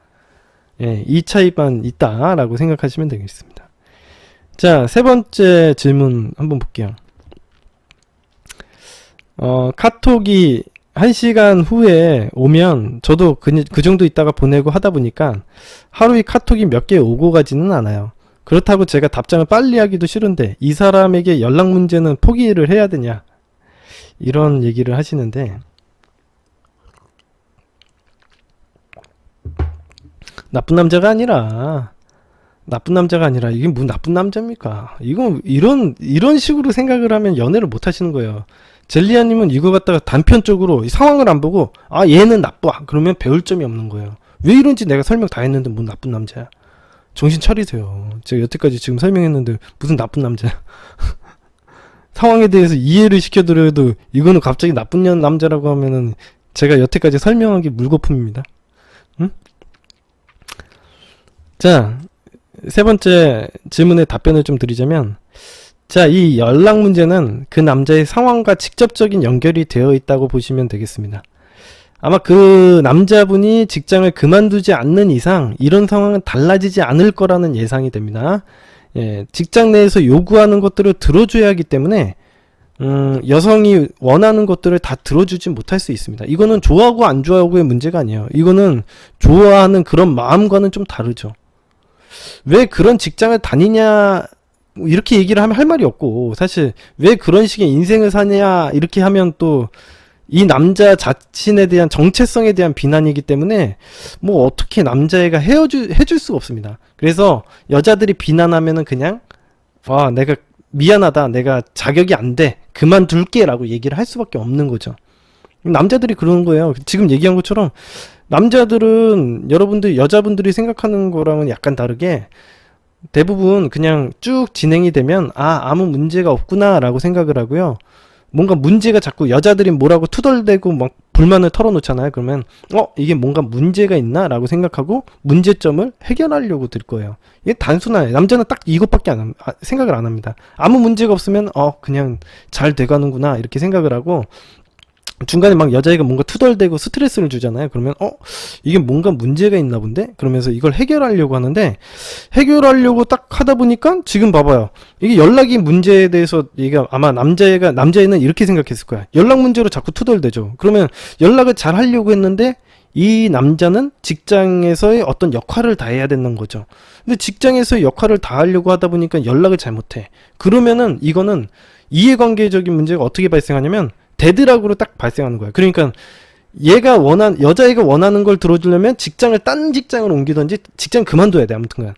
S1: 예, 이 차이만 있다라고 생각하시면 되겠습니다. 자, 세 번째 질문 한번 볼게요. 카톡이 1시간 후에 오면 저도 그 정도 있다가 보내고 하다 보니까 하루에 카톡이 몇 개 오고 가지는 않아요. 그렇다고 제가 답장을 빨리 하기도 싫은데 이 사람에게 연락 문제는 포기를 해야 되냐, 이런 얘기를 하시는데, 나쁜 남자가 아니라 이게 무슨 나쁜 남자입니까? 이건 이런 식으로 생각을 하면 연애를 못 하시는 거예요. 젤리아님은 이거 갖다가 단편적으로 상황을 안 보고 얘는 나빠 그러면 배울 점이 없는 거예요. 왜 이런지 내가 설명 다 했는데 뭔 나쁜 남자야. 정신 차리세요. 제가 여태까지 지금 설명했는데 무슨 나쁜 남자야. 상황에 대해서 이해를 시켜드려도 이거는 갑자기 나쁜 남자라고 하면은 제가 여태까지 설명한 게 물거품입니다. 응? 자, 세 번째 질문에 답변을 좀 드리자면, 자, 이 연락 문제는 그 남자의 상황과 직접적인 연결이 되어 있다고 보시면 되겠습니다. 아마 그 남자분이 직장을 그만두지 않는 이상 이런 상황은 달라지지 않을 거라는 예상이 됩니다. 예, 직장 내에서 요구하는 것들을 들어줘야 하기 때문에 여성이 원하는 것들을 다 들어주지 못할 수 있습니다. 이거는 좋아하고 안 좋아하고의 문제가 아니에요. 이거는 좋아하는 그런 마음과는 좀 다르죠. 왜 그런 직장을 다니냐 이렇게 얘기를 하면 할 말이 없고, 사실 왜 그런 식의 인생을 사냐 이렇게 하면 또 이 남자 자신에 대한 정체성에 대한 비난이기 때문에 뭐 어떻게 남자애가 해줄 수가 없습니다. 그래서 여자들이 비난하면은 그냥 내가 미안하다, 내가 자격이 안 돼, 그만둘게 라고 얘기를 할 수밖에 없는 거죠. 남자들이 그러는 거예요. 지금 얘기한 것처럼 남자들은 여자분들이 생각하는 거랑은 약간 다르게 대부분 그냥 쭉 진행이 되면 아무 문제가 없구나 라고 생각을 하고요. 뭔가 문제가 자꾸 여자들이 뭐라고 투덜대고 막 불만을 털어놓잖아요. 그러면 이게 뭔가 문제가 있나 라고 생각하고 문제점을 해결하려고 들 거예요. 이게 단순하네. 남자는 딱 이것밖에 생각을 안 합니다. 아무 문제가 없으면 그냥 잘 돼가는구나 이렇게 생각을 하고, 중간에 막 여자애가 뭔가 투덜대고 스트레스를 주잖아요. 그러면 이게 뭔가 문제가 있나 본데? 그러면서 이걸 해결하려고 하는데, 해결하려고 딱 하다 보니까 지금 봐봐요. 이게 연락이 문제에 대해서 얘가 아마 남자애는 이렇게 생각했을 거야. 연락 문제로 자꾸 투덜대죠. 그러면 연락을 잘 하려고 했는데 이 남자는 직장에서의 어떤 역할을 다 해야 되는 거죠. 근데 직장에서의 역할을 다 하려고 하다 보니까 연락을 잘 못해. 그러면은 이거는 이해관계적인 문제가 어떻게 발생하냐면 데드락으로 딱 발생하는 거야. 그러니까 여자애가 원하는 걸 들어주려면 딴 직장을 옮기든지 직장 그만둬야 돼, 아무튼간.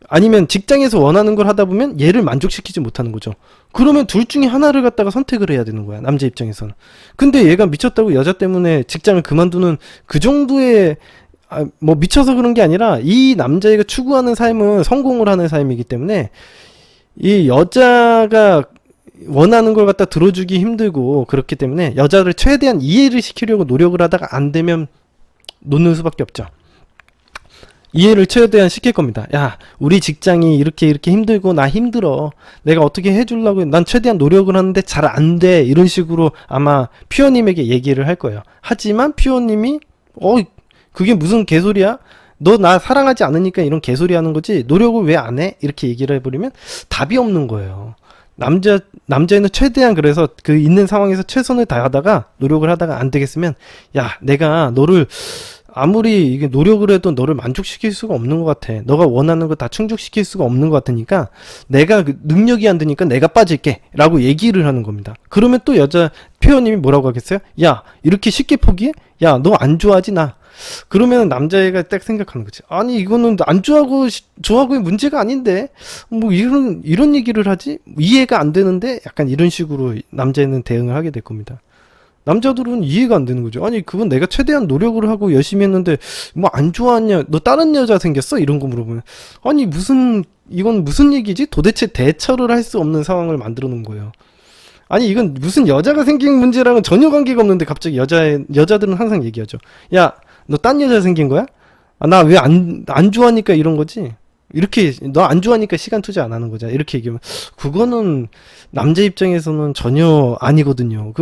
S1: 아니면 직장에서 원하는 걸 하다 보면 얘를 만족시키지 못하는 거죠. 그러면 둘 중에 하나를 갖다가 선택을 해야 되는 거야, 남자 입장에서는. 근데 얘가 미쳤다고 여자 때문에 직장을 그만두는 그 정도의 뭐 미쳐서 그런 게 아니라 이 남자애가 추구하는 삶은 성공을 하는 삶이기 때문에 이 여자가 원하는 걸 갖다 들어주기 힘들고, 그렇기 때문에 여자를 최대한 이해를 시키려고 노력을 하다가 안 되면 놓는 수밖에 없죠. 이해를 최대한 시킬 겁니다. 야, 우리 직장이 이렇게 이렇게 힘들고 나 힘들어. 내가 어떻게 해주려고 난 최대한 노력을 하는데 잘 안 돼. 이런 식으로 아마 퓨어님에게 얘기를 할 거예요. 하지만 퓨어님이 그게 무슨 개소리야? 너 나 사랑하지 않으니까 이런 개소리 하는 거지. 노력을 왜 안 해? 이렇게 얘기를 해버리면 답이 없는 거예요. 남자애는 최대한 그래서 그 있는 상황에서 최선을 다하다가 노력을 하다가 안 되겠으면 야, 내가 너를 아무리 이게 노력을 해도 너를 만족시킬 수가 없는 것 같아. 너가 원하는 거 다 충족시킬 수가 없는 것 같으니까 내가 그 능력이 안 되니까 내가 빠질게 라고 얘기를 하는 겁니다. 그러면 또 여자 표현님이 뭐라고 하겠어요? 야, 이렇게 쉽게 포기해? 야, 너 안 좋아하지 나. 그러면 남자애가 딱 생각하는 거지. 아니, 이거는 안 좋아하고 좋아하고의 문제가 아닌데 뭐 이런 얘기를 하지? 이해가 안 되는데 약간 이런 식으로 남자애는 대응을 하게 될 겁니다. 남자들은 이해가 안 되는 거죠. 아니, 그건 내가 최대한 노력을 하고 열심히 했는데 뭐 안 좋아하냐? 너 다른 여자 생겼어? 이런 거 물어보면 아니, 이건 무슨 얘기지? 도대체 대처를 할 수 없는 상황을 만들어 놓은 거예요. 아니, 이건 무슨 여자가 생긴 문제랑은 전혀 관계가 없는데 갑자기 여자들은 항상 얘기하죠. 야, 너 딴 여자 생긴 거야? 아, 나 왜 안 좋아하니까 이런 거지? 이렇게 너 안 좋아하니까 시간 투자 안 하는 거잖아. 이렇게 얘기하면 그거는 남자 입장에서는 전혀 아니거든요.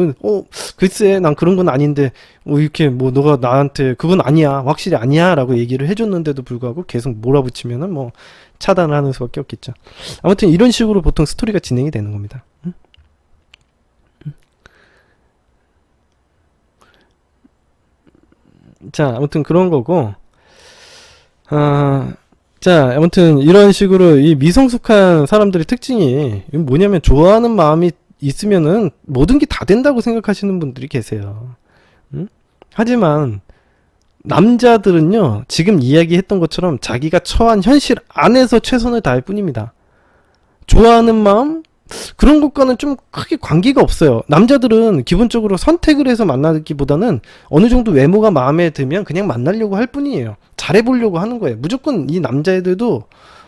S1: 글쎄 난 그런 건 아닌데 이렇게 뭐 너가 나한테 그건 아니야, 확실히 아니야라고 얘기를 해줬는데도 불구하고 계속 몰아붙이면은 뭐 차단을 하는 수밖에 없겠죠. 아무튼 이런 식으로 보통 스토리가 진행이 되는 겁니다. 자, 아무튼 그런 거고, 자, 아무튼 이런 식으로 이 미성숙한 사람들의 특징이 뭐냐면 좋아하는 마음이 있으면은 모든 게 다 된다고 생각하시는 분들이 계세요. 하지만 남자들은요, 지금 이야기했던 것처럼 자기가 처한 현실 안에서 최선을 다할 뿐입니다. 좋아하는 마음? 그런 것과는 좀 크게 관계가 없어요. 남자들은 기본적으로 선택을 해서 만나기보다는 어느 정도 외모가 마음에 들면 그냥 만나려고 할 뿐이에요. 잘해보려고 하는 거예요. 무조건 이 남자애들도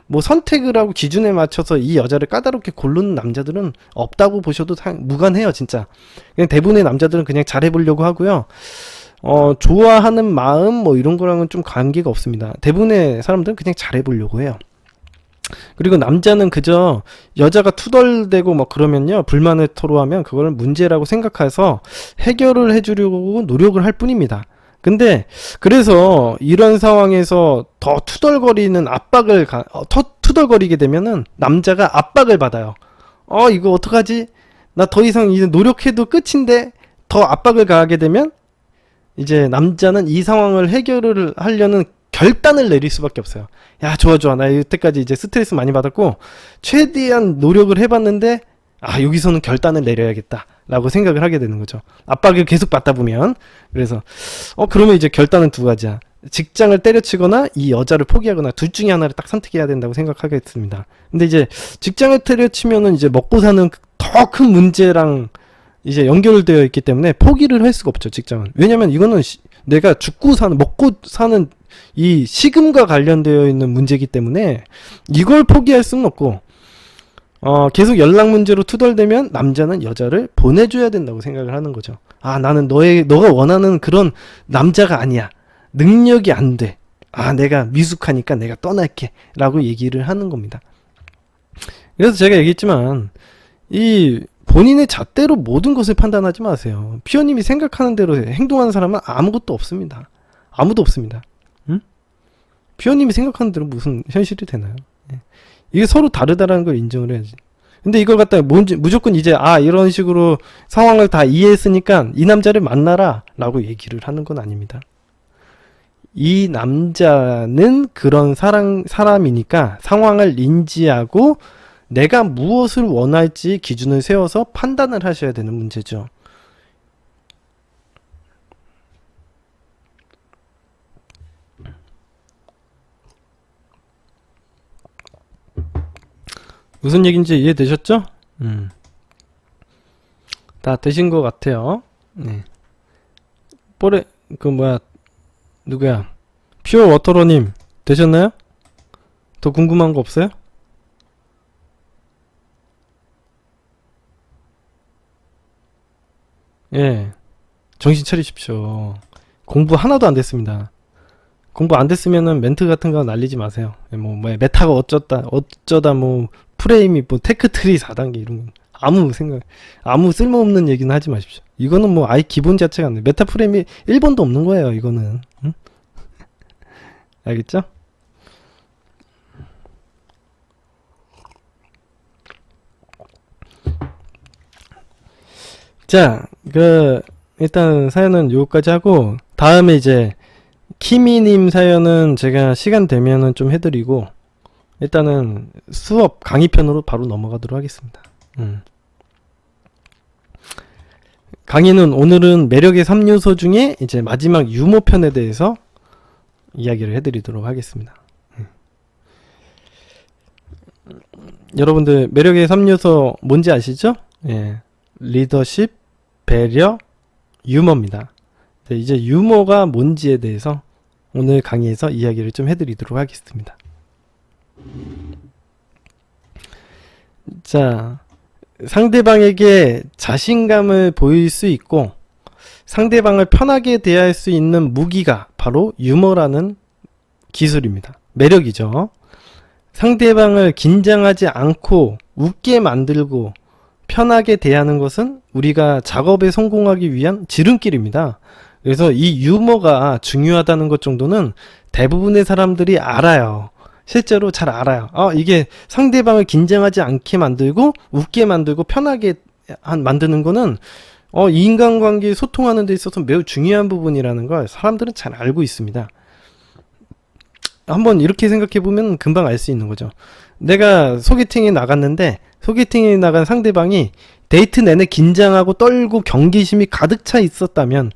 S1: 뭐 선택을 하고 기준에 맞춰서 이 여자를 까다롭게 고르는 남자들은 없다고 보셔도 무관해요, 진짜. 그냥 대부분의 남자들은 그냥 잘해보려고 하고요. 좋아하는 마음 뭐 이런 거랑은 좀 관계가 없습니다. 대부분의 사람들은 그냥 잘해보려고 해요. 그리고 남자는 그저 여자가 투덜대고 막 그러면요, 불만을 토로하면 그걸 문제라고 생각해서 해결을 해주려고 노력을 할 뿐입니다. 근데 그래서 이런 상황에서 더 투덜거리는 투덜거리게 되면은 남자가 압박을 받아요. 이거 어떡하지? 나 더 이상 이제 노력해도 끝인데, 더 압박을 가하게 되면 이제 남자는 이 상황을 해결을 하려는 결단을 내릴 수밖에 없어요. 야, 좋아. 나 이때까지 이제 스트레스 많이 받았고 최대한 노력을 해봤는데 여기서는 결단을 내려야겠다 라고 생각을 하게 되는 거죠. 압박을 계속 받다 보면. 그래서 그러면 이제 결단은 두 가지야. 직장을 때려치거나 이 여자를 포기하거나 둘 중에 하나를 딱 선택해야 된다고 생각하겠습니다. 근데 이제 직장을 때려치면은 이제 먹고 사는 더 큰 문제랑 이제 연결되어 있기 때문에 포기를 할 수가 없죠, 직장은. 왜냐면 이거는 내가 먹고 사는 이 식음과 관련되어 있는 문제이기 때문에 이걸 포기할 수는 없고, 계속 연락 문제로 투덜대면 남자는 여자를 보내줘야 된다고 생각을 하는 거죠. 나는 너가 원하는 그런 남자가 아니야. 능력이 안 돼. 내가 미숙하니까 내가 떠날게. 라고 얘기를 하는 겁니다. 그래서 제가 얘기했지만, 이 본인의 잣대로 모든 것을 판단하지 마세요. 피어님이 생각하는 대로 행동하는 사람은 아무것도 없습니다. 아무도 없습니다. 피어님이 생각하는 대로 무슨 현실이 되나요? 이게 서로 다르다라는 걸 인정을 해야지. 근데 이걸 갖다가 무조건 이제 이런 식으로 상황을 다 이해했으니까 이 남자를 만나라 라고 얘기를 하는 건 아닙니다. 이 남자는 그런 사람이니까 상황을 인지하고 내가 무엇을 원할지 기준을 세워서 판단을 하셔야 되는 문제죠. 무슨 얘기인지 이해되셨죠? 다 되신 것 같아요. 네. 누구야? 퓨어 워터러님 되셨나요? 더 궁금한 거 없어요? 예. 정신 차리십시오. 공부 하나도 안 됐습니다. 공부 안 됐으면은 멘트 같은 거 날리지 마세요. 뭐 메타가 어쩌다 뭐 프레임이 뭐 테크트리 4단계 이런 거 아무 쓸모없는 얘기는 하지 마십시오. 이거는 뭐 아예 기본 자체가 안 돼. 메타 프레임이 1번도 없는 거예요, 이거는. 응? 알겠죠? 자, 일단 사연은 요거까지 하고, 다음에 이제, 키미님 사연은 제가 시간 되면은 좀 해드리고, 일단은 수업 강의편으로 바로 넘어가도록 하겠습니다. 강의는 오늘은 매력의 3요소 중에 이제 마지막 유머편에 대해서 이야기를 해드리도록 하겠습니다. 여러분들 매력의 3요소 뭔지 아시죠? 예, 리더십, 배려, 유머입니다. 네, 이제 유머가 뭔지에 대해서 오늘 강의에서 이야기를 좀 해드리도록 하겠습니다. 자, 상대방에게 자신감을 보일 수 있고 상대방을 편하게 대할 수 있는 무기가 바로 유머라는 기술입니다. 매력이죠. 상대방을 긴장하지 않고 웃게 만들고 편하게 대하는 것은 우리가 작업에 성공하기 위한 지름길입니다. 그래서 이 유머가 중요하다는 것 정도는 대부분의 사람들이 알아요. 실제로 잘 알아요. 이게 상대방을 긴장하지 않게 만들고 웃게 만들고 편하게 만드는 거는 인간관계 소통하는 데 있어서 매우 중요한 부분이라는 걸 사람들은 잘 알고 있습니다. 한번 이렇게 생각해 보면 금방 알 수 있는 거죠. 내가 소개팅에 나갔는데 소개팅에 나간 상대방이 데이트 내내 긴장하고 떨고 경계심이 가득 차 있었다면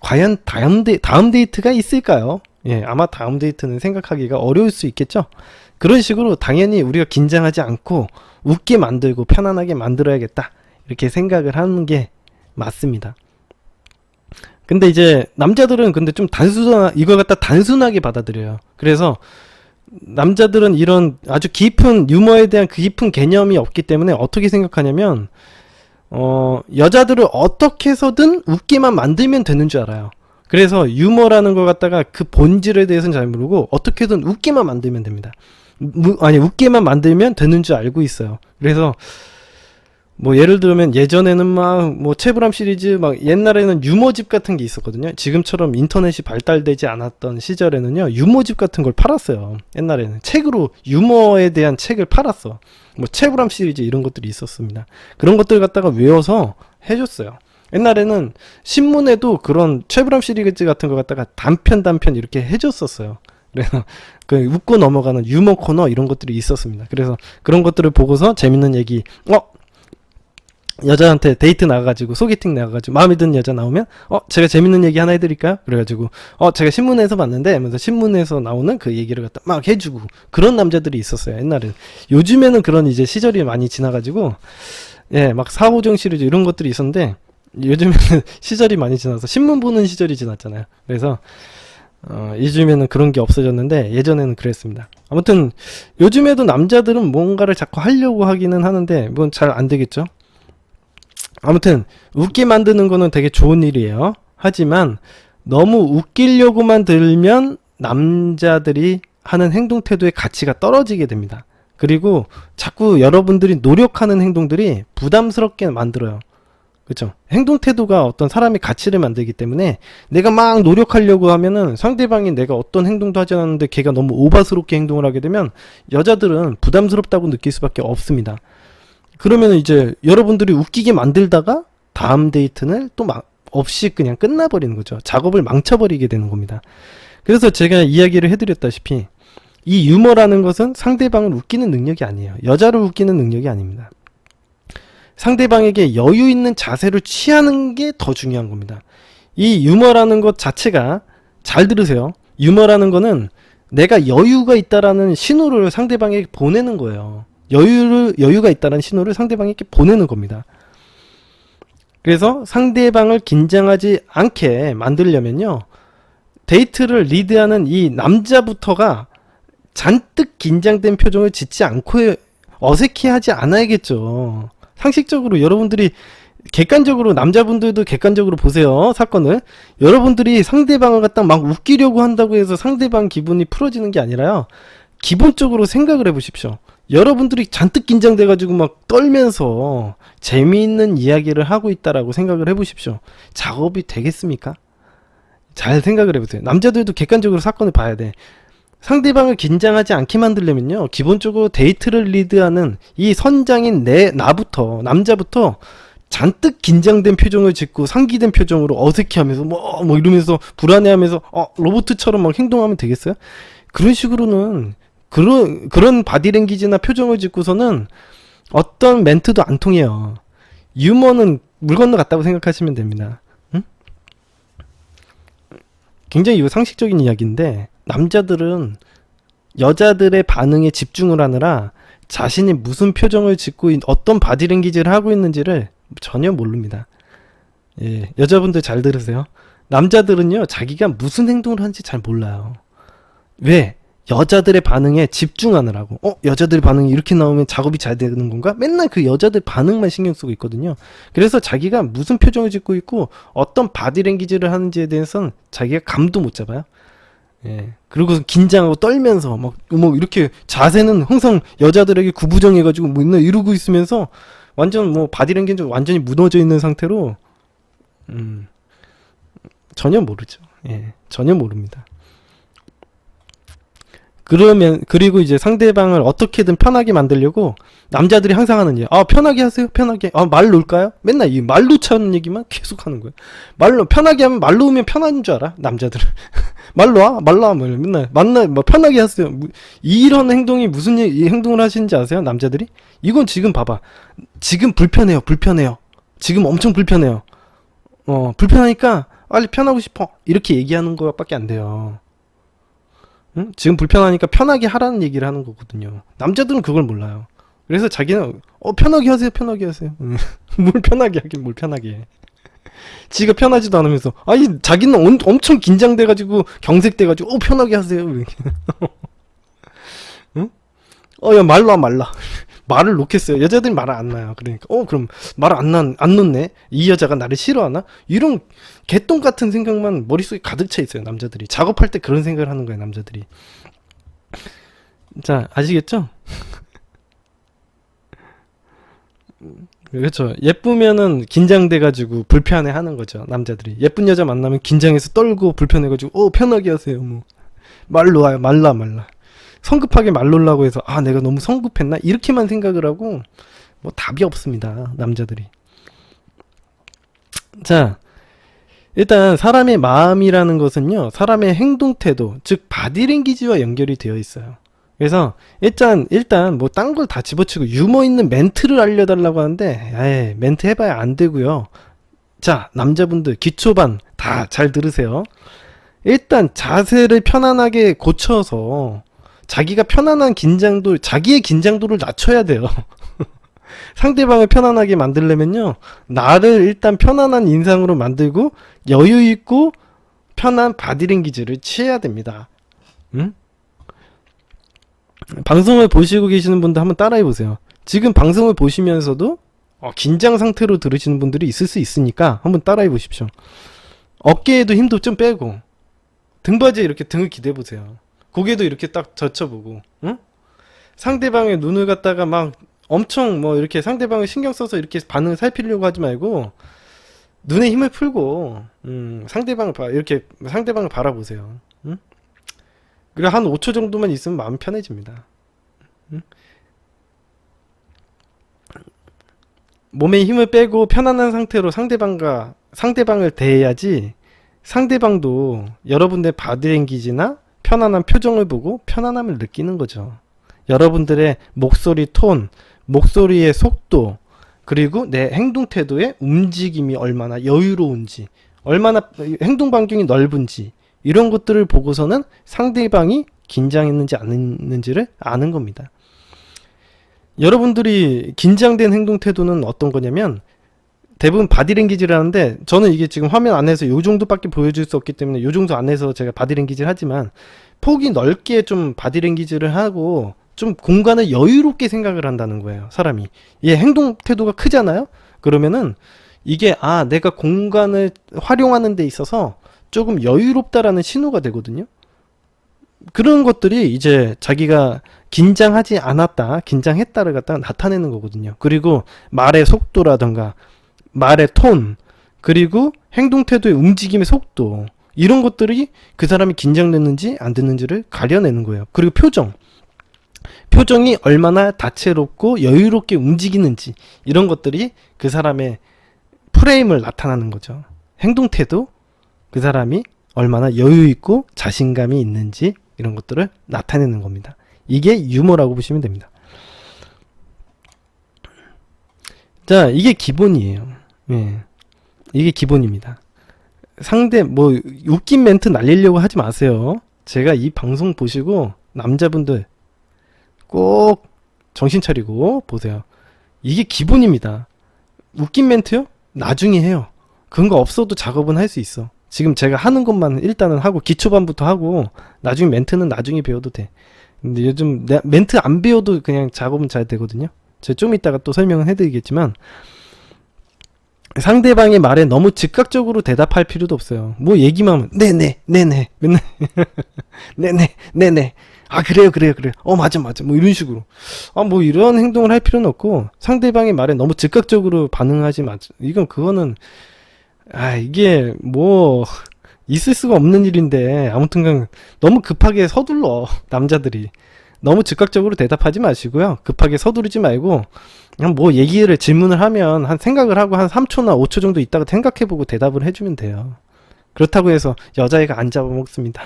S1: 과연 다음 데이트가 있을까요? 예, 아마 다음 데이트는 생각하기가 어려울 수 있겠죠. 그런 식으로 당연히 우리가 긴장하지 않고 웃게 만들고 편안하게 만들어야겠다 이렇게 생각을 하는 게 맞습니다. 근데 이제 남자들은 근데 좀 이걸 갖다 단순하게 받아들여요. 그래서 남자들은 이런 아주 깊은 유머에 대한 깊은 개념이 없기 때문에 어떻게 생각하냐면 여자들을 어떻게 해서든 웃게만 만들면 되는 줄 알아요. 그래서 유머라는 걸 갖다가 그 본질에 대해서는 잘 모르고 어떻게든 웃게만 만들면 됩니다. 웃게만 만들면 되는 줄 알고 있어요. 그래서 뭐 예를 들면 예전에는 막 뭐 채브람 시리즈 막 옛날에는 유머집 같은 게 있었거든요. 지금처럼 인터넷이 발달되지 않았던 시절에는요 유머집 같은 걸 팔았어요. 옛날에는 책으로 유머에 대한 책을 팔았어. 뭐 채브람 시리즈 이런 것들이 있었습니다. 그런 것들 갖다가 외워서 해줬어요. 옛날에는 신문에도 그런 채브람 시리즈 같은 거 갖다가 단편 이렇게 해줬었어요. 그래서 웃고 넘어가는 유머 코너 이런 것들이 있었습니다. 그래서 그런 것들을 보고서 재밌는 얘기 여자한테 데이트 나가가지고 소개팅 나가가지고 마음에 드는 여자 나오면 제가 재밌는 얘기 하나 해드릴까요? 그래가지고 제가 신문에서 봤는데 하면서 신문에서 나오는 그 얘기를 갖다 막 해주고 그런 남자들이 있었어요. 옛날에. 요즘에는 그런 이제 시절이 많이 지나가지고 예, 막 사호정 시리즈 이런 것들이 있었는데 요즘에는 시절이 많이 지나서 신문 보는 시절이 지났잖아요. 그래서 요즘에는 그런 게 없어졌는데 예전에는 그랬습니다. 아무튼 요즘에도 남자들은 뭔가를 자꾸 하려고 하기는 하는데 뭐 잘 안 되겠죠. 아무튼 웃게 만드는 거는 되게 좋은 일이에요. 하지만 너무 웃기려고만 들면 남자들이 하는 행동 태도의 가치가 떨어지게 됩니다. 그리고 자꾸 여러분들이 노력하는 행동들이 부담스럽게 만들어요. 그렇죠? 행동 태도가 어떤 사람의 가치를 만들기 때문에 내가 막 노력하려고 하면은 상대방이 내가 어떤 행동도 하지 않았는데 걔가 너무 오바스럽게 행동을 하게 되면 여자들은 부담스럽다고 느낄 수밖에 없습니다. 그러면 이제 여러분들이 웃기게 만들다가 다음 데이트는 또 없이 그냥 끝나버리는 거죠. 작업을 망쳐버리게 되는 겁니다. 그래서 제가 이야기를 해드렸다시피 이 유머라는 것은 상대방을 웃기는 능력이 아니에요. 여자를 웃기는 능력이 아닙니다. 상대방에게 여유 있는 자세를 취하는 게 더 중요한 겁니다. 이 유머라는 것 자체가 잘 들으세요. 유머라는 거는 내가 여유가 있다라는 신호를 상대방에게 보내는 거예요. 여유가 있다는 신호를 상대방에게 보내는 겁니다. 그래서 상대방을 긴장하지 않게 만들려면요. 데이트를 리드하는 이 남자부터가 잔뜩 긴장된 표정을 짓지 않고 어색해하지 않아야겠죠. 상식적으로 여러분들이 객관적으로, 남자분들도 객관적으로 보세요, 사건을. 여러분들이 상대방을 갖다 막 웃기려고 한다고 해서 상대방 기분이 풀어지는 게 아니라요, 기본적으로 생각을 해보십시오. 여러분들이 잔뜩 긴장돼가지고 막 떨면서 재미있는 이야기를 하고 있다라고 생각을 해보십시오. 작업이 되겠습니까? 잘 생각을 해보세요. 남자들도 객관적으로 사건을 봐야 돼. 상대방을 긴장하지 않게 만들려면요, 기본적으로 데이트를 리드하는 이 선장인 나부터, 남자부터 잔뜩 긴장된 표정을 짓고 상기된 표정으로 어색해하면서 뭐 이러면서 불안해하면서 로봇처럼 막 행동하면 되겠어요? 그런 식으로는, 그런 바디랭귀지나 표정을 짓고서는 어떤 멘트도 안 통해요. 유머는 물 건너갔다고 생각하시면 됩니다. 응? 굉장히 이거 상식적인 이야기인데, 남자들은 여자들의 반응에 집중을 하느라 자신이 무슨 표정을 짓고 어떤 바디랭귀지를 하고 있는지를 전혀 모릅니다. 예, 여자분들 잘 들으세요. 남자들은요, 자기가 무슨 행동을 하는지 잘 몰라요. 왜? 여자들의 반응에 집중하느라고. 여자들의 반응이 이렇게 나오면 작업이 잘 되는 건가? 맨날 그 여자들 반응만 신경 쓰고 있거든요. 그래서 자기가 무슨 표정을 짓고 있고 어떤 바디랭귀지를 하는지에 대해서는 자기가 감도 못 잡아요. 예. 그리고 긴장하고 떨면서 막 이렇게 자세는 항상 여자들에게 구부정해가지고 맨날 이러고 있으면서 완전 바디랭귀지 완전히 무너져 있는 상태로 전혀 모르죠. 예. 전혀 모릅니다. 그리고 이제 상대방을 어떻게든 편하게 만들려고 남자들이 항상 하는 얘기, 편하게 하세요, 편하게. 말 놓을까요? 맨날 이 말 놓자는 얘기만 계속 하는 거예요. 편하게 하면, 말 놓으면 편한 줄 알아, 남자들은. 말 놓아? 맨날 편하게 하세요. 이런 행동이 무슨 행동을 하시는지 아세요, 남자들이? 이건 지금 봐봐. 지금 불편해요. 지금 엄청 불편해요. 불편하니까 빨리 편하고 싶어. 이렇게 얘기하는 거밖에 안 돼요. 응? 지금 불편하니까 편하게 하라는 얘기를 하는 거거든요. 남자들은 그걸 몰라요. 그래서 자기는 편하게 하세요. 뭘 편하게 하긴 뭘 편하게 해. 지가 편하지도 않으면서, 자기는 엄청 긴장돼가지고 경색돼가지고 편하게 하세요. 이렇게. 응? 야, 말라. 말을 놓겠어요. 여자들이 말을 안 놔요. 그러니까 그럼 말을 안 놓네. 이 여자가 나를 싫어하나? 이런 개똥 같은 생각만 머릿속에 가득 차 있어요, 남자들이. 작업할 때 그런 생각을 하는 거예요, 남자들이. 자, 아시겠죠? 그렇죠. 예쁘면은 긴장돼가지고 불편해 하는 거죠, 남자들이. 예쁜 여자 만나면 긴장해서 떨고 불편해가지고 편하게 하세요. 말 놓아요. 말라. 성급하게 말 놓으려고 해서 내가 너무 성급했나? 이렇게만 생각을 하고 답이 없습니다, 남자들이. 자, 일단 사람의 마음이라는 것은요, 사람의 행동 태도, 즉 바디랭귀지와 연결이 되어 있어요. 그래서 일단 딴 걸 다 집어치고 유머 있는 멘트를 알려달라고 하는데, 멘트 해봐야 안 되고요. 자, 남자분들 기초반 다 잘 들으세요. 일단 자세를 편안하게 고쳐서 자기가 편안한 자기의 긴장도를 낮춰야 돼요. 상대방을 편안하게 만들려면요, 나를 일단 편안한 인상으로 만들고 여유있고 편한 바디랭귀지를 취해야 됩니다. 응? 방송을 보시고 계시는 분들 한번 따라해보세요. 지금 방송을 보시면서도 긴장 상태로 들으시는 분들이 있을 수 있으니까 한번 따라해보십시오. 어깨에도 힘도 좀 빼고 등받이에 이렇게 등을 기대보세요. 고개도 이렇게 딱 젖혀보고, 응? 상대방의 눈을 갖다가 막 엄청 이렇게 상대방을 신경 써서 이렇게 반응을 살피려고 하지 말고 눈에 힘을 풀고 이렇게 상대방을 바라보세요. 응? 그리고 한 5초 정도만 있으면 마음 편해집니다. 응? 몸에 힘을 빼고 편안한 상태로 상대방을 대해야지 상대방도 여러분들의 바디랭귀지나 편안한 표정을 보고 편안함을 느끼는 거죠. 여러분들의 목소리 톤, 목소리의 속도, 그리고 내 행동 태도의 움직임이 얼마나 여유로운지, 얼마나 행동 반경이 넓은지, 이런 것들을 보고서는 상대방이 긴장했는지 안 했는지를 아는 겁니다. 여러분들이 긴장된 행동 태도는 어떤 거냐면, 대부분 바디랭귀지를 하는데, 저는 이게 지금 화면 안에서 요 정도밖에 보여줄 수 없기 때문에 요 정도 안에서 제가 바디랭귀지를 하지만, 폭이 넓게 좀 바디랭귀지를 하고 좀 공간을 여유롭게 생각을 한다는 거예요, 사람이. 얘 행동 태도가 크잖아요? 그러면은 이게 내가 공간을 활용하는 데 있어서 조금 여유롭다라는 신호가 되거든요. 그런 것들이 이제 자기가 긴장하지 않았다, 긴장했다를 갖다가 나타내는 거거든요. 그리고 말의 속도라던가 말의 톤, 그리고 행동 태도의 움직임의 속도, 이런 것들이 그 사람이 긴장됐는지 안 됐는지를 가려내는 거예요. 그리고 표정이 얼마나 다채롭고 여유롭게 움직이는지, 이런 것들이 그 사람의 프레임을 나타나는 거죠. 행동 태도, 그 사람이 얼마나 여유 있고 자신감이 있는지, 이런 것들을 나타내는 겁니다. 이게 유머라고 보시면 됩니다. 자, 이게 기본이에요. 예. 이게 기본입니다. 상대 웃긴 멘트 날리려고 하지 마세요. 제가 이 방송 보시고 남자분들 꼭 정신 차리고 보세요. 이게 기본입니다. 웃긴 멘트요? 나중에 해요. 그런 거 없어도 작업은 할 수 있어. 지금 제가 하는 것만 일단은 하고, 기초반부터 하고, 나중에 멘트는 나중에 배워도 돼. 근데 요즘 멘트 안 배워도 그냥 작업은 잘 되거든요. 제가 좀 이따가 또 설명은 해드리겠지만, 상대방의 말에 너무 즉각적으로 대답할 필요도 없어요. 뭐 얘기만 하면 네네 맨날 네네 그래요 맞아 뭐 이런 식으로 뭐 이런 행동을 할 필요는 없고, 상대방의 말에 너무 즉각적으로 반응하지 마. 그거는 이게 뭐 있을 수가 없는 일인데, 아무튼간 너무 급하게 서둘러. 남자들이 너무 즉각적으로 대답하지 마시고요. 급하게 서두르지 말고, 그냥 뭐 질문을 하면 생각을 하고 한 3초나 5초 정도 있다가 생각해보고 대답을 해주면 돼요. 그렇다고 해서 여자애가 안 잡아먹습니다.